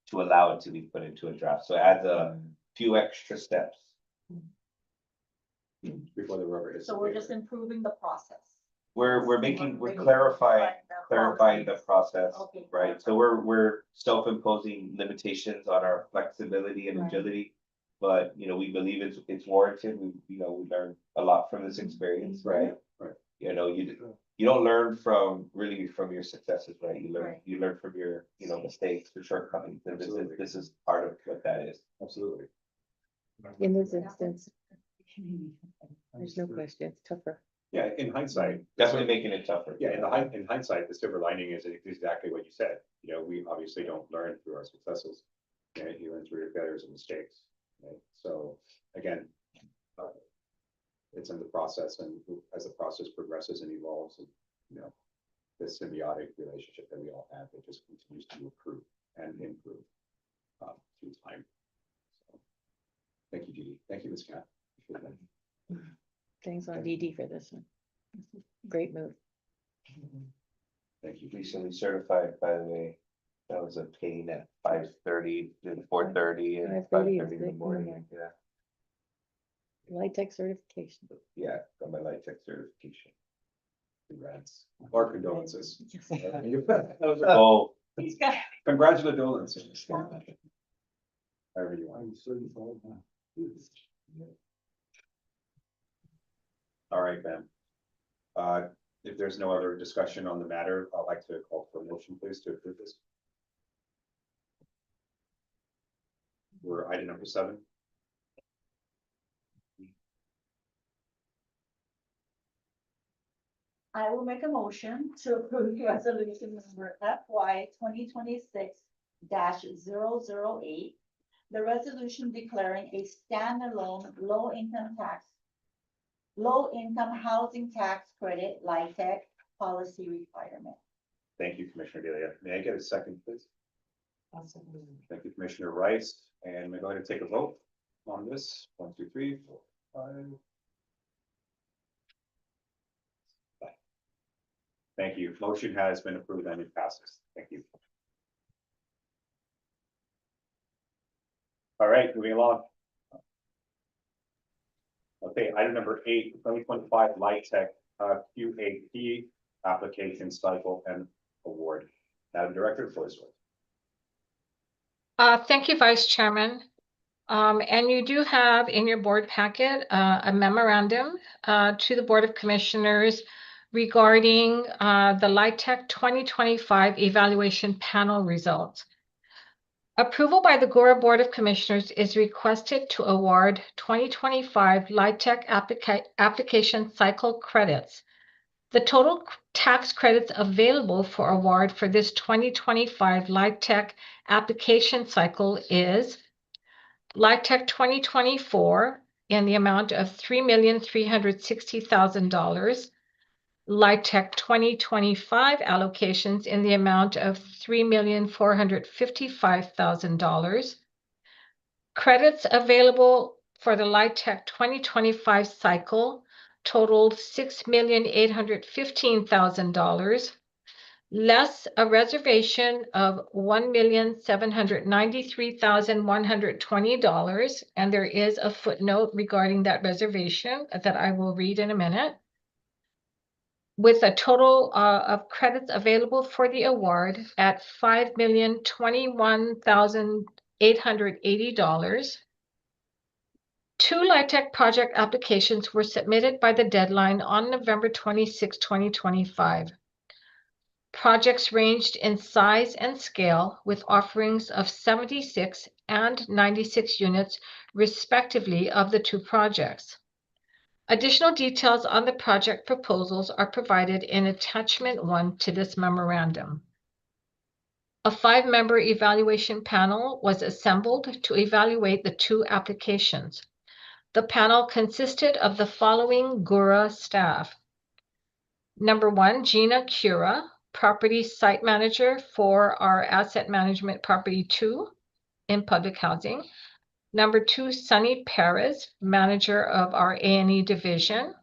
to allow it to be put into a draft. So it adds a few extra steps. Before the rubber hits. So the we're pavement. just improving the process. We're We're clarifying the process, Okay. right? So we're self-imposing limitations on our flexibility and Right. agility. But, we believe it's warranted. We learned a lot from this experience, right? Right. You don't learn from your successes, right? Right. You learn from your, mistakes, your shortcomings. And Absolutely. this is part of what that is. Absolutely. In this instance, there's no question, it's tougher. Yeah, in hindsight. Definitely making it tougher. Yeah, in hindsight, the silver lining is exactly what you said. We obviously don't learn through our successes. You learn through your failures and mistakes. Right? So again, it's in the process, and as the process progresses and evolves, and this symbiotic relationship that we all have, it just continues to improve through time. So, thank you, Judy. Thank you, Ms. Cat. Thanks on DD for this one. Great move. Thank you. Recently certified, by the way. That was a pain at 5:30 to 4:30 and 5:30 is 5:30 in big the in the morning. morning. Yeah, Light tech certification. yeah, got my light tech certification. Congrats. Our condolences. Oh, He's got. Congratulations. However you want. I'm certified now. All right, Ben. If there's no other discussion on the matter, I'd like to call for a motion, please, to approve this. We're item number 7. I will make a motion to approve resolution number FY 2026-008. The resolution declaring a standalone low-income housing tax credit, LIHTC policy requirement. Thank you, Commissioner Delia. May I get a second, please? Thank you, Commissioner Rice. And we're going to take a vote on this. 1, 2, 3, 4, 5. Thank you. Motion has been approved and it passes. Thank you. All right, moving along. Okay, item number 8, 2025 LIHTC QAP application cycle and award. Madam Director, floor is yours. Thank you, Vice Chairman. And you do have in your board packet a memorandum to the Board of Commissioners regarding the LIHTC 2025 evaluation panel results. Approval by the GHURA Board of Commissioners is requested to award 2025 LIHTC application cycle credits. The total tax credits available for award for this 2025 LIHTC application cycle is LIHTC 2024 in the amount of $3,360,000. LIHTC 2025 allocations in the amount of $3,455,000. Credits available for the LIHTC 2025 cycle totaled $6,815,000, less a reservation of $1,793,120, and there is a footnote regarding that reservation that I will read in a minute. With a total of credits available for the award at $5,021,880. 2 LIHTC project applications were submitted by the deadline on November 26, 2025. Projects ranged in size and scale with offerings of 76 and 96 units respectively of the 2 projects. Additional details on the project proposals are provided in attachment 1 to this memorandum. A 5-member evaluation panel was assembled to evaluate the 2 applications. The panel consisted of the following GHURA staff. Number 1, GHURA, Property Site Manager for our Asset Management Property 2 in Public Housing. Number 2, Sunny Perez, Manager of our A&E Division.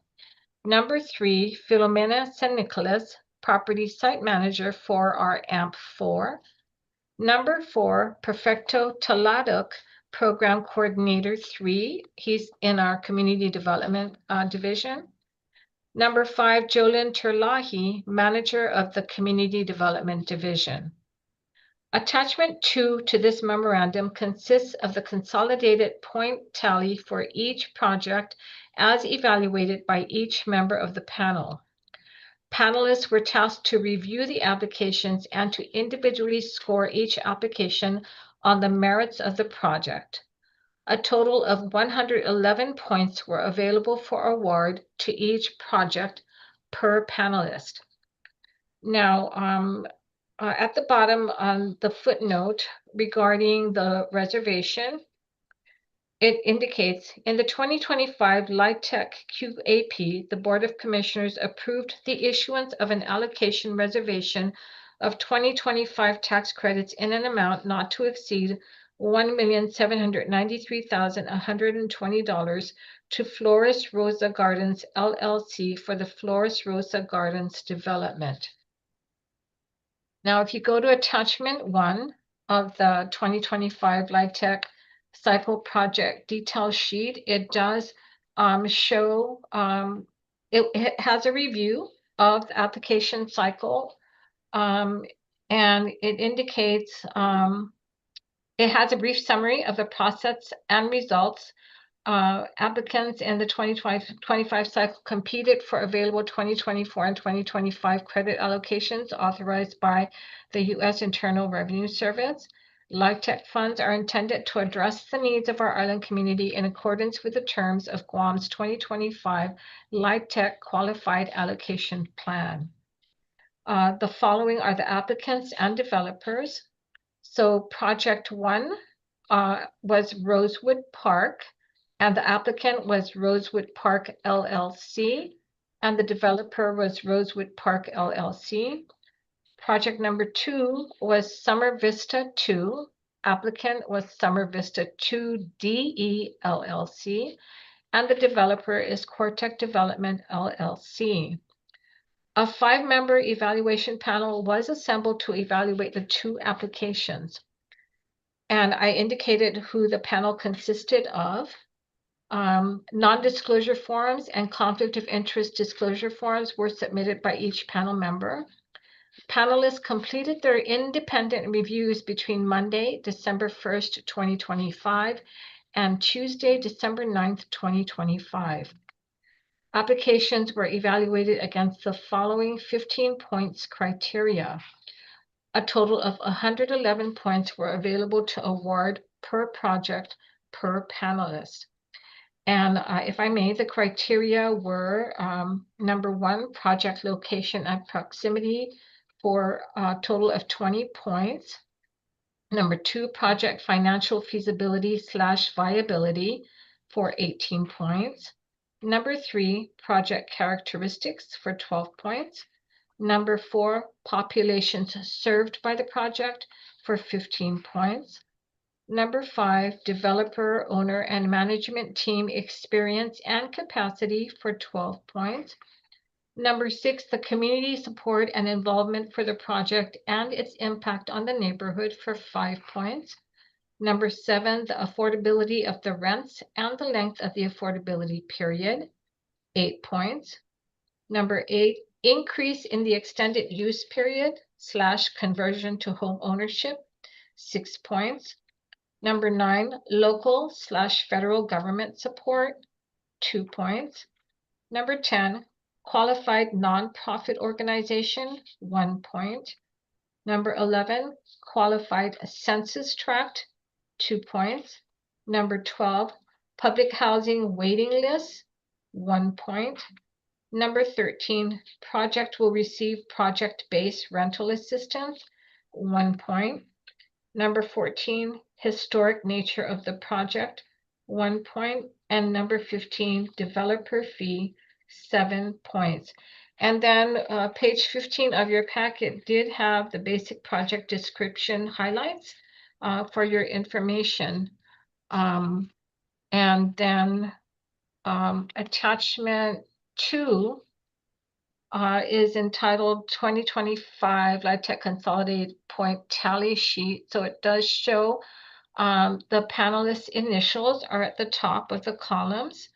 Number 3, Filomena San Nicolas, Property Site Manager for our AMP 4. Number 4, Perfecto Taladuk, Program Coordinator 3. He's in our Community Development Division. Number 5, Jolyn Terlahi, Manager of the Community Development Division. Attachment 2 to this memorandum consists of the consolidated point tally for each project as evaluated by each member of the panel. Panelists were tasked to review the applications and to individually score each application on the merits of the project. A total of 111 points were available for award to each project per panelist. Now, at the bottom on the footnote regarding the reservation, it indicates in the 2025 LIHTC QAP, the Board of Commissioners approved the issuance of an allocation reservation of 2025 tax credits in an amount not to exceed $1,793,120 to Flores Rosa Gardens LLC for the Flores Rosa Gardens development. Now, if you go to attachment 1 of the 2025 LIHTC cycle project detail sheet, it does show, it has a review of the application cycle, and it indicates, it has a brief summary of the process and results. Applicants in the 2025 cycle competed for available 2024 and 2025 credit allocations authorized by the U.S. Internal Revenue Service. LIHTC funds are intended to address the needs of our island community in accordance with the terms of Guam's 2025 LIHTC Qualified Allocation Plan. The following are the applicants and developers. So Project 1 was Rosewood Park, and the applicant was Rosewood Park LLC, and the developer was Rosewood Park LLC. Project number 2 was Summer Vista 2. Applicant was Summer Vista 2 DE LLC, and the developer is Cortec Development LLC. A 5-member evaluation panel was assembled to evaluate the 2 applications. And I indicated who the panel consisted of. Non-disclosure forms and conflict of interest disclosure forms were submitted by each panel member. Panelists completed their independent reviews between Monday, December 1st, 2025, and Tuesday, December 9th, 2025. Applications were evaluated against the following 15 points criteria. A total of 111 points were available to award per project per panelist. And if I may, the criteria were number 1, project location and proximity for a total of 20 points. Number 2, project financial feasibility / viability for 18 points. Number 3, project characteristics for 12 points. Number 4, populations served by the project for 15 points. Number 5, developer, owner, and management team experience and capacity for 12 points. Number 6, the community support and involvement for the project and its impact on the neighborhood for 5 points. Number 7, the affordability of the rents and the length of the affordability period, 8 points. Number 8, increase in the extended use period / conversion to home ownership, 6 points. Number 9, local / federal government support, 2 points. Number 10, qualified nonprofit organization, 1 point. Number 11, qualified census tract, 2 points. Number 12, public housing waiting list, 1 point. Number 13, project will receive project-based rental assistance, 1 point. Number 14, historic nature of the project, 1 point. And number 15, developer fee, 7 points. And then page 15 of your packet did have the basic project description highlights for your information. And then attachment 2 is entitled 2025 LIHTC Consolidated Point Tally Sheet. So it does show the panelists' initials are at the top of the columns,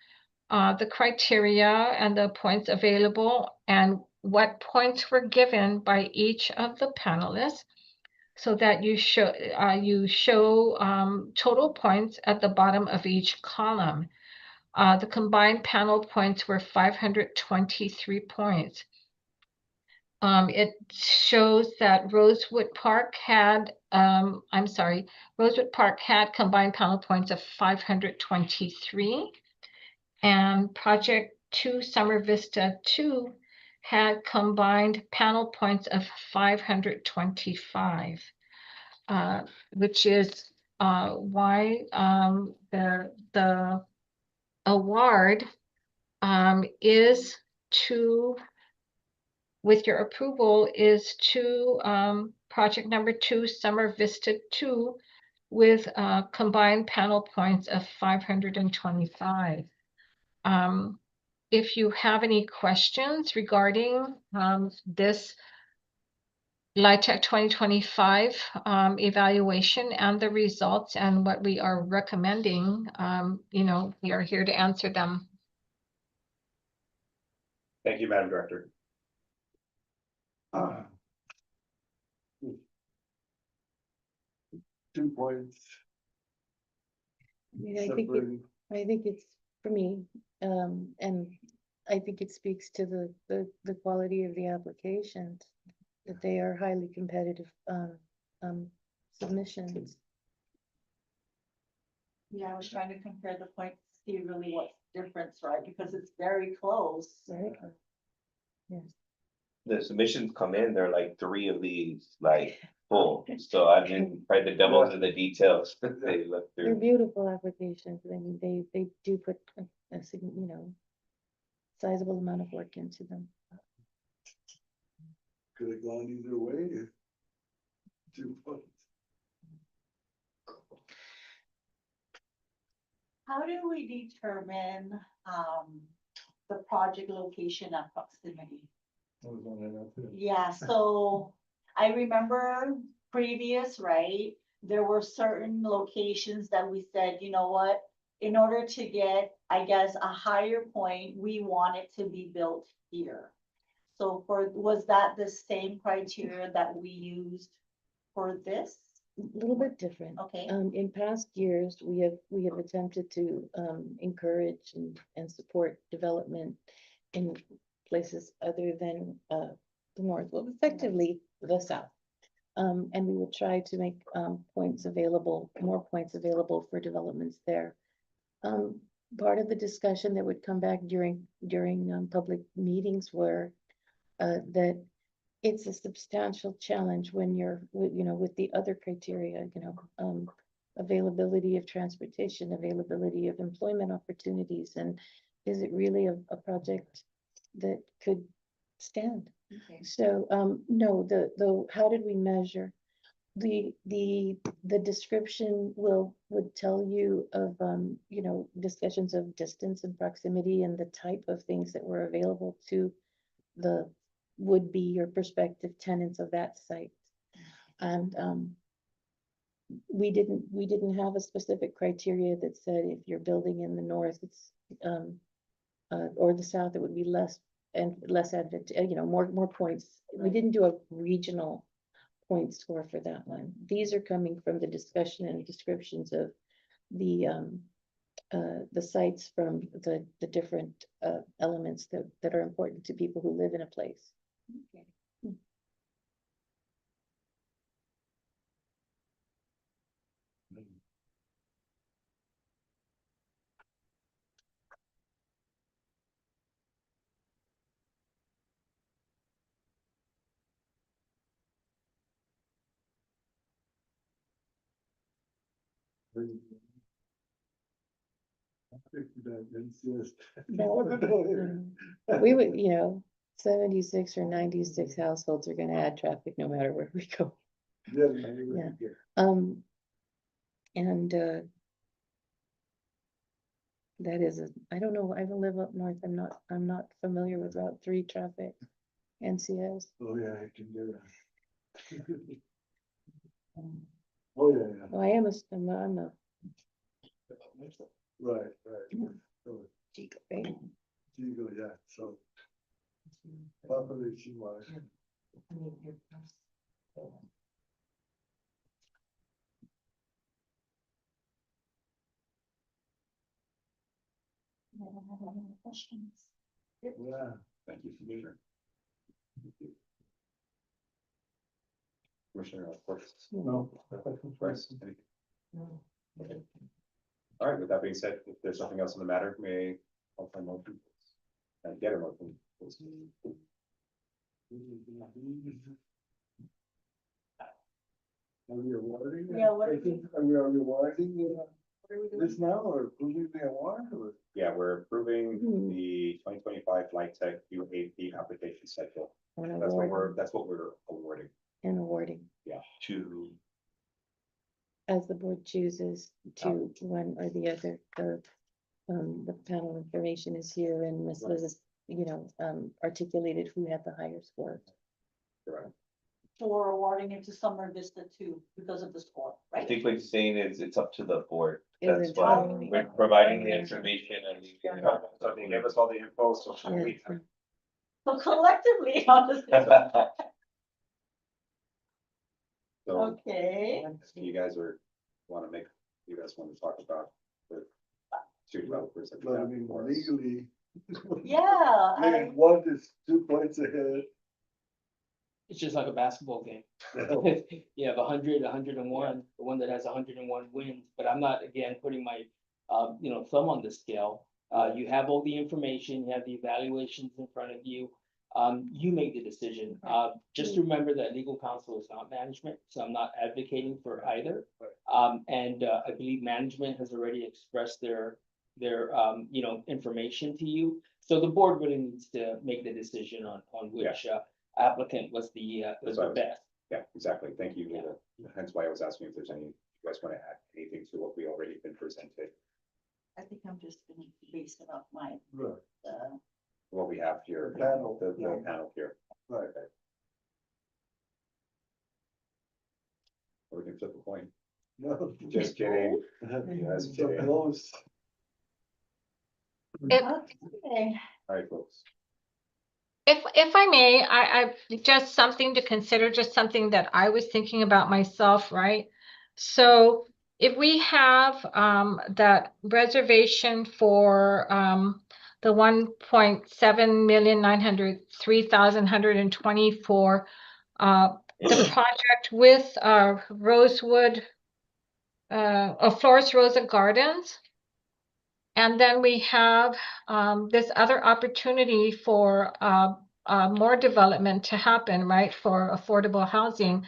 the criteria and the points available, and what points were given by each of the panelists, so that you show total points at the bottom of each column. The combined panel points were 523 points. It shows that Rosewood Park had combined panel points of 523, and Project 2 Summer Vista 2 had combined panel points of 525, which is why the award is to, with your approval, is to project number 2 Summer Vista 2 with combined panel points of 525. If you have any questions regarding this LIHTC 2025 evaluation and the results and what we are recommending, we are here to answer them. Thank you, Madam Director. 2 points. I mean, I separated. think it's for me, and I think it speaks to the quality of the applications, that they are highly competitive submissions. Yeah, I was trying to compare the points, see really what's the difference, right? Because it's very close. Right? Yes. The submissions come in, they're like 3 of these, like full, so I mean, probably the devil's in the details. They look They're through. beautiful applications. I mean, they do put a sizable amount of work into them. Could have gone either way. 2 points. How do we determine the project location and proximity? Yeah, so I remember previous, right? There were certain locations that we said, you know what? In order to get, I guess, a higher point, we want it to be built here. So was that the same criteria that we used for this? A little bit different. Okay. In past years, we have attempted to encourage and support development in places other than the north, well, effectively the south. And we would try to make more points available for developments there. Part of the discussion that would come back during public meetings were that it's a substantial challenge when you're, you know, with the other criteria, you know, availability of transportation, availability of employment opportunities, and is it really a project that could stand? Okay. So, no, how did we measure? The description would tell you of, you know, discussions of distance and proximity and the type of things that were available to the would-be or prospective tenants of that site. And, we didn't have a specific criteria that said if you're building in the north, it's, or the south, it would be less advantageous, you know, more points. We didn't do a regional point score for that one. These are coming from the discussion and descriptions of the sites from the different elements that are important to people who live in a place. Okay. We would, you know, 76 or 96 households are gonna add traffic no matter where we go. Yeah. And that is I don't know, I don't live up north, I'm not familiar with Route 3 traffic, NCS. Oh, yeah, I can do that. Oh, yeah, Well, I'm a right, right. So, Chico, right? Chico, yeah, so population wise. I don't have any more questions. Yeah. Thank you, Commissioner. Commissioner, of course. No. Bryce, anything? Okay. All right, with that being said, if there's nothing else on the matter, may I'll find motion. And get a motion. Please. Are we awarding? Yeah, what are Are we awarding this now or approving the award or? Yeah, we're approving Hmm. the 2025 Light Tech UAP application schedule. And That's what awarding, that's what we're awarding. and awarding, To, as the board chooses to one or the other. The panel information is here and Ms. Liz has, you know, articulated who had the higher score. Correct. So we're awarding it to Summer Vista too because of the score, I right? think what he's saying is it's up to the board. Is That's it why totally- we're providing the information and. So they gave us all the info, so Yeah. we So collectively, honestly, so okay. you guys want to talk about the two developers that we But I have mean, before us. legally. Yeah, Meaning one is 2 points ahead. It's just like a basketball game. You have 100, 101, the one that has 101 wins, but I'm not, again, putting my, you know, thumb on the scale. You have all the information, you have the evaluations in front of you. You make the decision. Just remember that legal counsel is not management, so I'm not advocating for either. And I believe management has already expressed their, you know, information to you. So the board really needs to make the decision on which, applicant was the best. Yeah, exactly. Thank you. Yeah. Hence why I was asking if there's you guys want to add anything to what we already been presented, I think I'm just gonna base it off my, Right, what we have here. The panel. The panel here. right. Or we can flip a coin. No. Just kidding. That's so close. If, okay. All right, folks. if I may, I just something to consider, just something that I was thinking about myself, right? So if we have that reservation for the 1.7,903,124, the project with Rosewood, Flores Rosa Gardens. And then we have this other opportunity for more development to happen, right, for affordable housing.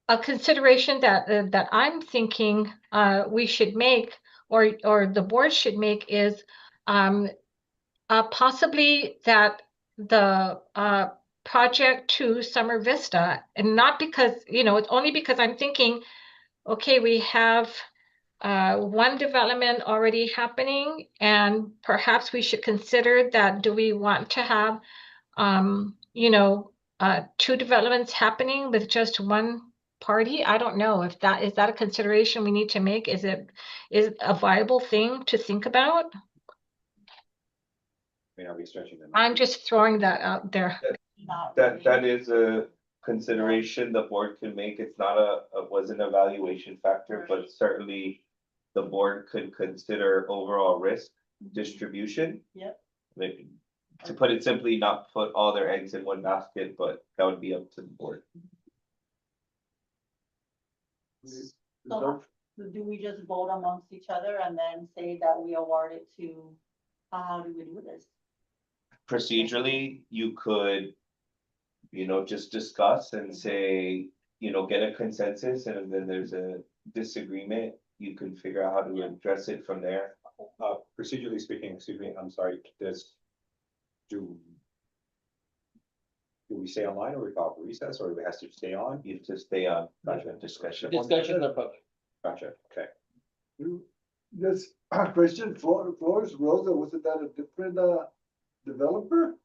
A consideration that I'm thinking we should make, or the board should make, is possibly that the project to Summer Vista, and not because, it's only because I'm thinking, okay, we have one development already happening, and perhaps we should consider that, do we want to have, two developments happening with just one party? I don't know if that is a consideration we need to make. Is it a viable thing to think about? May not be stretching them. I'm just throwing that out there. Not That really. is a consideration the board can make. It's not was an evaluation factor, but certainly the board could consider overall risk distribution. Yep. Maybe, to put it simply, not put all their eggs in one basket, but that would be up to the board. So do we just vote amongst each other and then say that we award it to, how do we do this? Procedurally, you could, just discuss and say, get a consensus, and then there's a disagreement, you can figure out how to address it from there. Procedurally speaking, excuse me, I'm sorry, do we stay online, or we call for recess, or do we have to stay on? You have to stay on Gotcha. discussion. Discussions are public. Gotcha, okay. This question, Flores Rosa, wasn't that a different developer?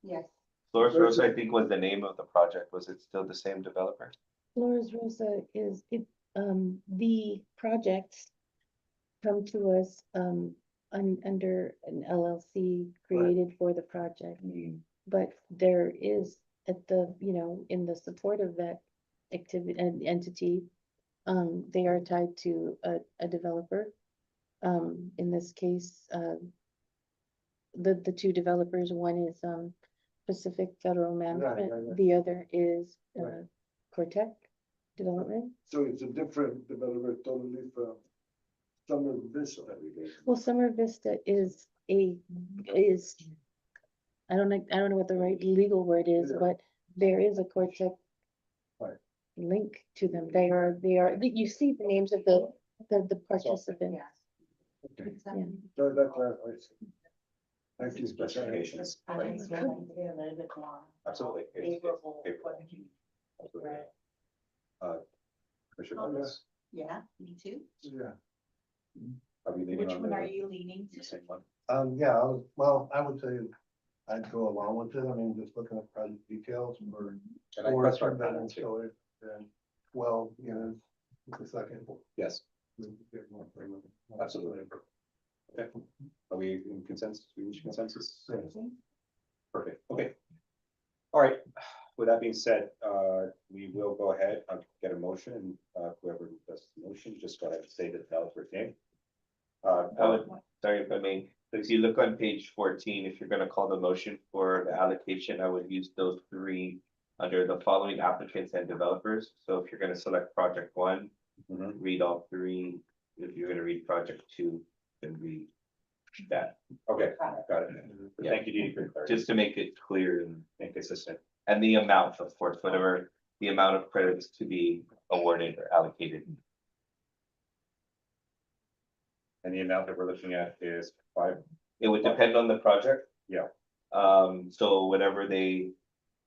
Yes. Flores Rosa, I think, was the name of the project. Was it still the same developer? Flores Rosa is it, the projects come to us, under an LLC created for the project. But there is at the, in the support of that activity and entity, they are tied to a developer. In this case, the two developers, one is Pacific Federal Management, right. the other is Right. Cortec Development. So it's a different developer totally from Summer Vista. Well, Summer Vista is I don't know what the right legal word is, Yeah. but there is a Cortec Right. link to them. They are, you see the names of the participants. Okay, Yeah. so that clarifies. Thank you. Specifications. I think it's going to be a little bit more Absolutely. It's favorable for favorable. the Absolutely. Right. Commissioner Oh, yeah. Gomez, Yeah, me too. Yeah. are we leaning Which on one are the you leaning the to? same one? Yeah, I would say I'd go along with it. I mean, just looking at project details for And I four pressed our bedroom panel too. story and 12 units. The second. Yes, absolutely. Okay, are we in consensus? We reach consensus? Perfect, okay. All right, with that being said, we will go ahead and get a motion, whoever does the motion, just go ahead and say the developer's name. Sorry if I may, if you look on page 14, if you're gonna call the motion for the allocation, I would use those three under the following applicants and developers. So if you're gonna select project 1, read all three. If you're gonna read project 2, then read that, Okay, got it. Yeah. Thank you, Dee, for clarity. just to make it clear And consistent. and the amount, of course, whatever the amount of credits to be awarded or allocated. And the amount that we're looking at is 5. It would depend on the project. Yeah. So whatever they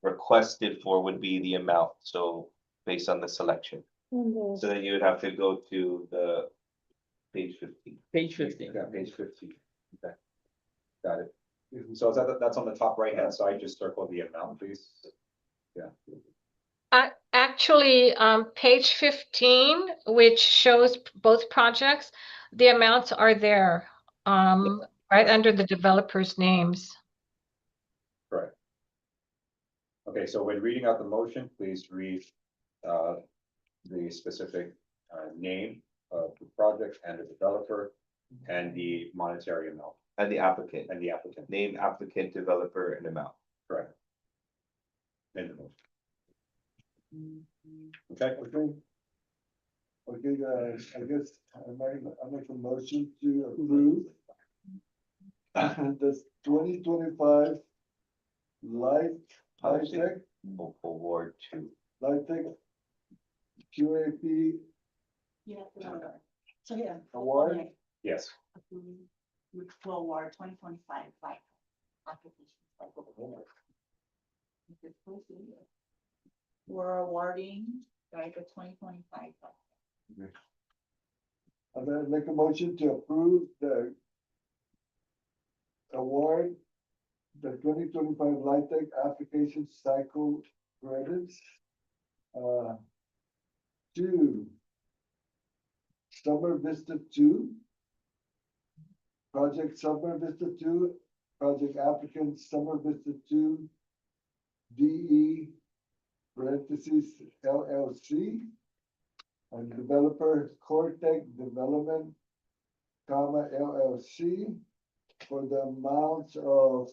requested for would be the amount, so based on the selection. So then you would have to go to the page 15. Page 15. Yeah, page 15. Okay. Got it. So is that's on the top right-hand side, just circle the amount, please. Yeah. Actually, page 15, which shows both projects, the amounts are there, right under the developers' names. Correct. Okay, so when reading out the motion, please read the specific name of the project and the developer and the monetary amount And the applicant, and the applicant. name, applicant, developer, and amount. Correct. In the motion. Okay, Okay, guys, I guess I make a motion to approve the 2025 Tech, Award two. Light Tech, QAP Yeah. So, yeah. award. Yes. Which will award 2025 like applications. We're awarding, right, the 2025. I'm gonna make a motion to approve the award, the 2025 Light Tech application cycle credits. To Summer Vista 2. Project Summer Vista 2, project applicant Summer Vista 2. DE parentheses LLC. And developer Cortec Development, comma LLC. For the amount of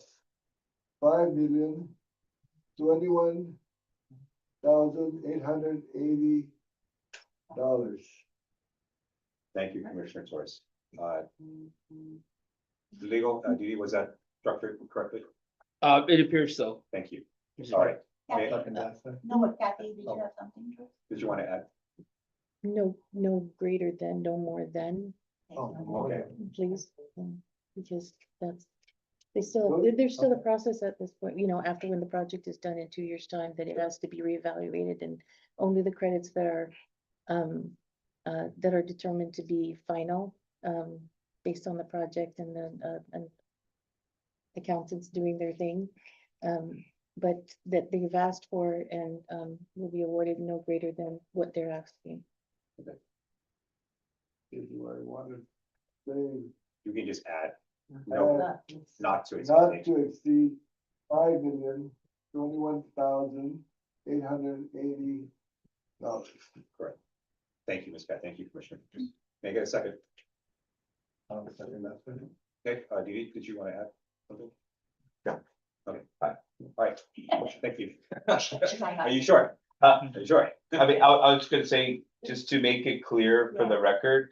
$5,021,880. Thank you, Commissioner Torres. Legal, Didi, was that structured correctly? It appears so. Thank you. All right. Kathy, Second that, sir. no, what Kathy, did you have something? to- Did you want to add? No, no greater than, no more than, Okay. please, because that's, there's still a process at this point, you know, after when the project is done in 2 years' time, that it has to be reevaluated, and only the credits that are determined to be final, based on the project and then, and accountants doing their thing, but that they've asked for and, will be awarded no greater than what they're asking. If you want to say, You can just add, no, not to not exceed. to exceed $5,021,880. Correct. Thank you, Ms. Pat. Thank you, Commissioner. May I get a second? Second that, sir. Okay, Didi, did you want to add something? No. Okay, fine. All right, thank you. She's like, Are you sure? Are you sure? I mean, I was gonna say, just to make it clear for the record,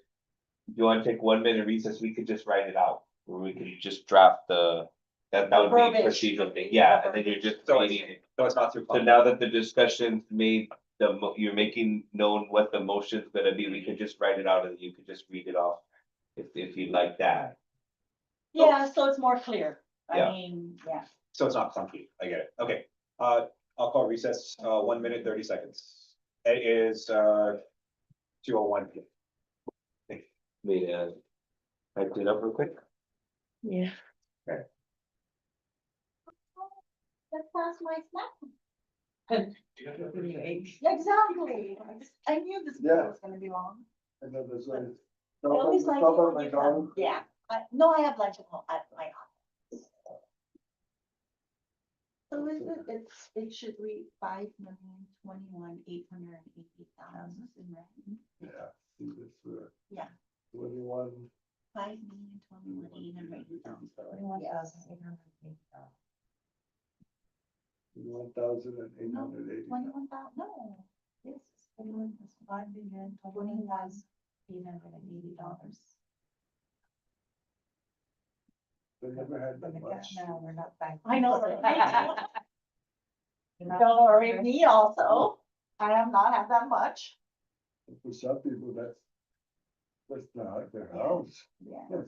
if you wanna take 1 minute recess, we could just write it out, or we could just draft that would be Verbiage. procedural thing, yeah, and then you're just So reading it. So it's not too. So now that the discussion's made, you're making known what the motion's gonna be, we could just write it out and you could just read it off. If you like that. Yeah, so it's more clear. Yeah. I mean, yeah. So it's not clunky. I get it. Okay, I'll call recess, 1 minute, 30 seconds. It is, 2:01 PM. May I clean up real quick? Yeah. That's past my snack. Yeah, exactly. I knew this Yeah. was gonna be long. And then there's one. I always like it when you come. Yeah, no, I have lunch at home, at my office. So is it should read 5,021,880,000, Yeah, see this, yeah, 21. 5,021,880,000. 21,880. 21,000, no, this is 5,021,880. They never had that much. we're not back. I know, right? Don't worry, me also. I have not had that much. For some people, that's not their house. Yeah.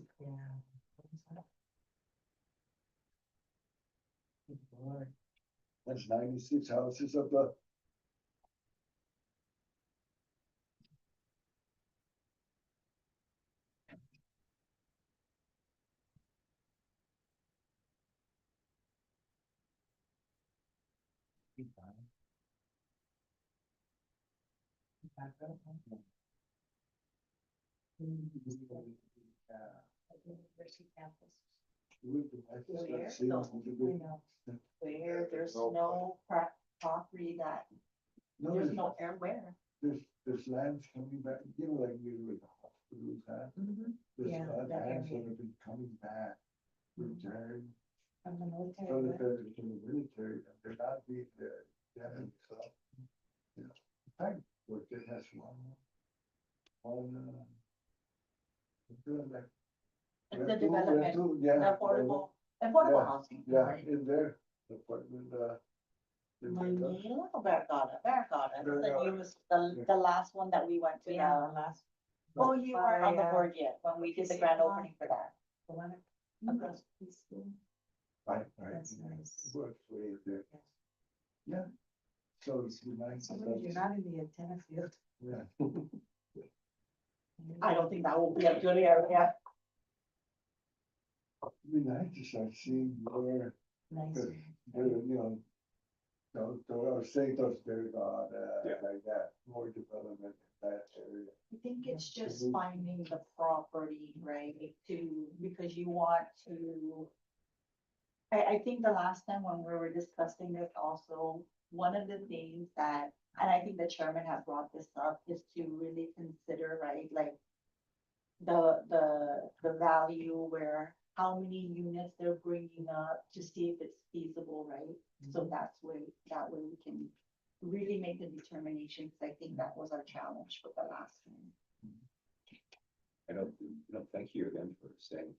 That's 96 houses of the. Where there's no property that, No, there's no airware. there's lands coming back, you know, like you with the hospitals have. There's Yeah, lands that that area. have been coming back, returned, From the military. from right? the military, and they're not being, damaged, so. You know, in fact, what it has one, like. It's the development, Yeah. the affordable Yeah, housing. Yeah, right? in there, Appointment, Manila or Vergara? Vergara, the Vergara. newest, the last one that we went to. Yeah, last. Oh, you weren't on the By, board yet, when we did the grand opening for that. The one across the school. right. That's nice. Works way there. Yeah. So it's nice. You're not in the antenna field. Yeah. I don't think that will be a good area. It'd be nice to start seeing more, Nice. you know, or say those very God, Yeah. like that, more development in that area. I think it's just finding the property, right, because you want to. I think the last time when we were discussing this also, one of the things that, and I think the chairman has brought this up, is to really consider, right, like. The value where, how many units they're bringing up to see if it's feasible, right? So that way we can really make the determination, because I think that was our challenge with the last one. I don't thank you again for saying.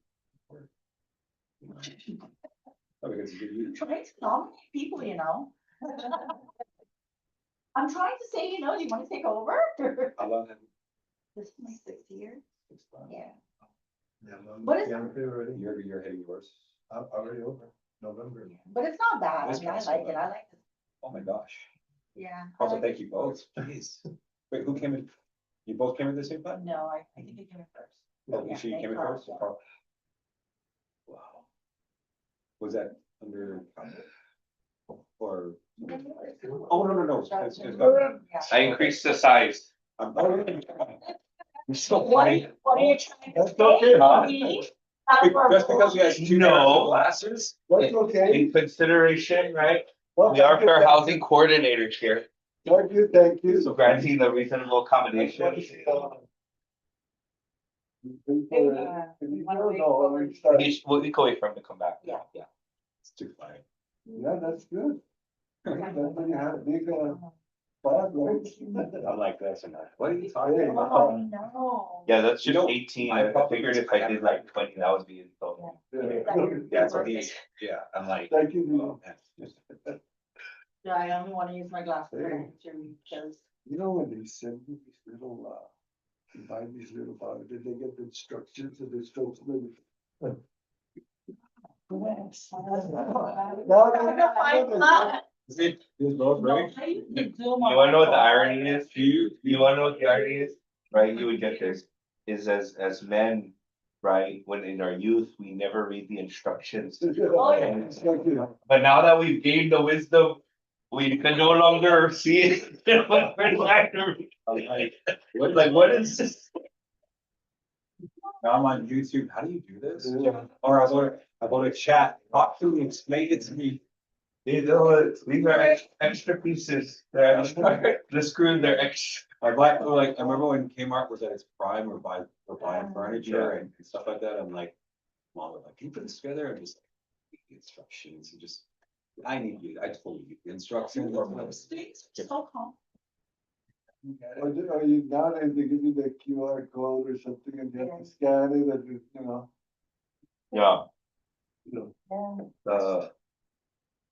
Oh, because you, Trying to nominate people, you know? I'm trying to say, do you want to take over? how long have This is my 6th year, you? yeah. Yeah, What is- already, You're hitting yours. already over, November. But it's not bad, This I mean, I one's like so it, I like it, Oh my gosh. yeah. I Also, like thank you both. Jeez. Wait, who came in? You both came in the same it. time? No, I think it came in first. Oh, Yeah, she thank came in Carl, first? yeah. Carl? Wow. Was that under? Or? Oh, no. It's not. Yeah. I increased the size. I'm. You're so What are funny. you, what are you trying to That's say? okay, huh? Me? That we're Just because we have two No. glasses? That's okay. In consideration, right? Well, We are thank you, fair thank housing you. coordinators here, Thank you, thank you. so granting the reasonable accommodation. We can wait for him to come back. Yeah. It's too funny. Yeah, that's good. That's when you have big, fun, right? I'm like this and that. What are you talking Hey. Oh, about? I know. Yeah, that's You just know, 18. my I problem figured is if I I did have- like 20, that would be insulting. Yeah, it's me. Yeah, I'm like. Thank you. Oh, man. Yeah, I only want to use my glasses when I need to read, because You know, when they send me these little, you buy these little bottles, did they get the instructions and the spokesman? Is it, is both right? I use the Zoom You on wanna my know what the phone. irony is? You wanna know what the irony is? Right, you would get this, is as men, right, when in our youth, we never read the instructions. Oh, yeah. But now that we've gained the wisdom, we can no longer see it. Like, what is this? Now I'm on YouTube. How do you do this? Yeah. Or I go to chat, talk to me, explain it to me. These are extra pieces, they're extra, the screws, they're extra. I remember when Kmart was at its prime, we're buying furniture and stuff like that. I'm like, Mom, like, can you put this together? And just like, the instructions and just, I totally need the instructions. So calm. Are you not, if they give you the QR code or something and you have to scan it and, Yeah, you know, the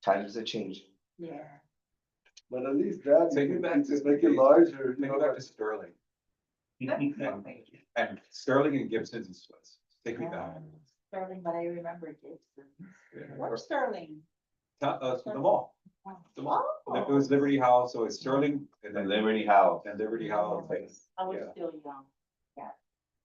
times are changing. Yeah. but at least that, Take you me back can to just make it larger, Take me back to Sterling. And Sterling and Gibson's and Swiss. Take me back. Sterling, but I remember Gibson. Yeah. Where's Sterling? The mall. The mall. Oh. It was Liberty House, so it's Sterling and And then Liberty House, and Liberty House. I was Yeah. still young.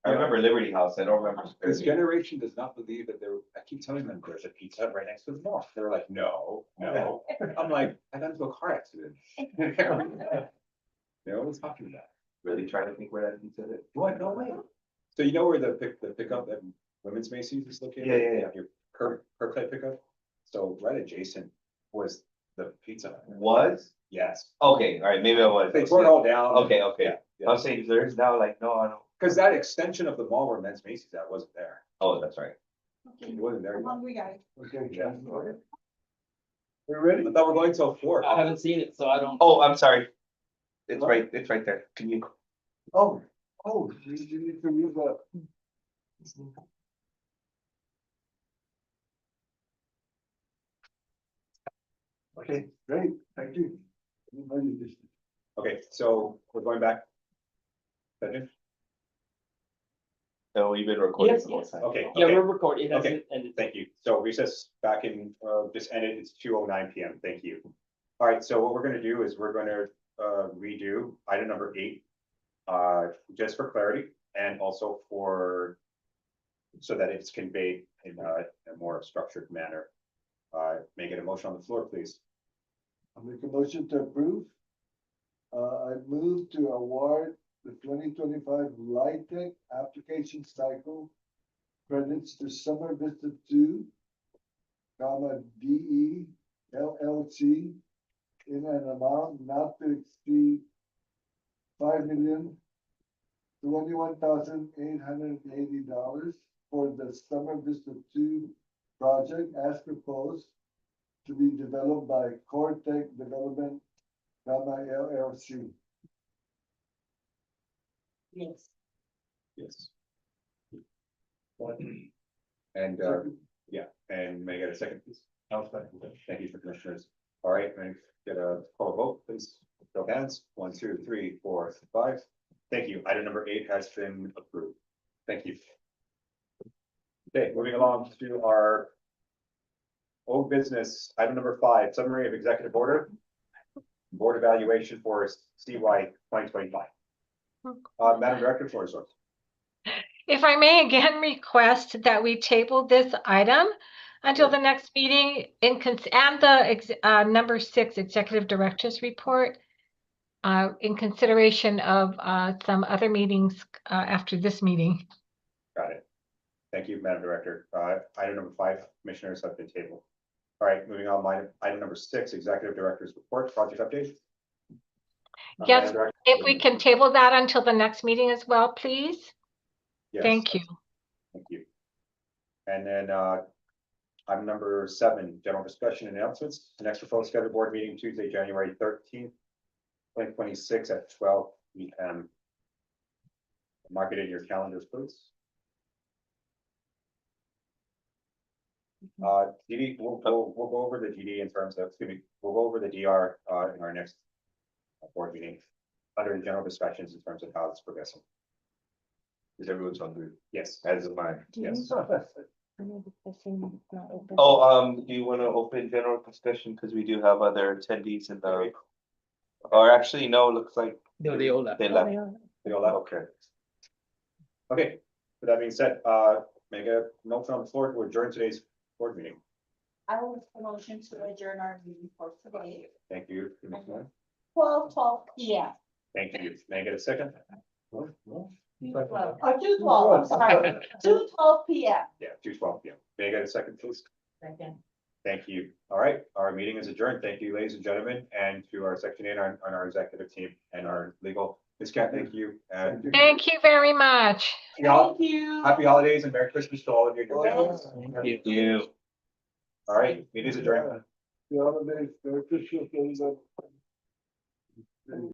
I remember Liberty House, I don't remember. This generation does not believe that I keep telling them there's a pizza Hut right next to the mall. They're like, no. I'm like, I got into a car accident. They're always talking about. Really trying to think where that pizza is. What? No way. So you know where the pickup at Women's Macy's is located? Yeah. Your curbside pickup. So right adjacent was the Pizza Hut. Was? Yes. Okay, all right, maybe I was. They tore it all down. Okay. Yeah. I'm saying there's now like, no, I don't. Because that extension of the mall where Men's Macy's at wasn't there. Oh, that's right. Okay, It wasn't there. I'm hungry, guys. okay. Yeah. We're ready? I thought we're going till 4. I haven't seen it, so I don't. Oh, I'm sorry. It's right there. Can you? Oh, you need to use that. Okay, great, thank you. Everybody just- Okay, so we're going back. Second? So we've been recording Yes, the whole yes. time. Okay, Yeah, okay. we're recording. It Okay. hasn't ended. Thank you. So recess back in, just ended, it's 2:09 PM. Thank you. All right, so what we're gonna do is we're gonna redo item number 8. Just for clarity and also so that it's conveyed in a more structured manner. May I get a motion on the floor, please? I'll make a motion to approve. I move to award the 2025 LIHTC application cycle credits to Summer Vista 2, DE LLC in an amount not to exceed $5,021,880 for the Summer Vista 2 project as proposed to be developed by Core Tech Development LLC. Yes. Yes. And, yeah, and may I get a second, please? Thank you for commissioners. All right, may I get a call vote, please? Show of hands. 1, 2, 3, 4, 5. Thank you. Item number 8 has been approved. Thank you. Okay, moving along to our old business, item number 5, summary of executive order. Board evaluation for CY 2025. Madam Director, floor is yours. If I may again request that we table this item until the next meeting and the number 6 Executive Director's Report in consideration of some other meetings after this meeting. Got it. Thank you, Madam Director. Item number 5, commissioners have been tabled. All right, moving on, item number 6, Executive Director's Report, project update. Yes, Madam Director, if we can table that until the next meeting as well, please. yes, Thank you. Thank you. And then item number 7, general discussion and announcements. The next proposed scheduled board meeting Tuesday, January 13th, 2026 at 12 p.m. Mark it in your calendars, please. GD, we'll go over the GD in terms of, we'll go over the DR in our next board meeting under the general discussions in terms of how it's progressing. Is everyone's hungry? Yes. As am I. Yes. Oh, do you want to open general discussion? Because we do have other attendees in the, or actually, no, looks like No, they all left. they left. They all that, okay. Okay, with that being said, make a motion on the floor to adjourn today's board meeting. I will make a motion to adjourn our meeting for today, Thank you, Commissioner. 12 p.m. Thank you. May I get a second? 2:12, I'm sorry, 2:12 p.m. Yeah, 2:12 p.m. May I get a second, please? Second. Thank you. All right, our meeting is adjourned. Thank you, ladies and gentlemen, and to our section 8 on our executive team and our legal. Ms. Cat, thank you. And Thank you very much. Thank you. happy holidays and Merry Christmas to all of you and your families. Thank you. All right, meeting is adjourned. The holidays, Merry Christmas, everybody.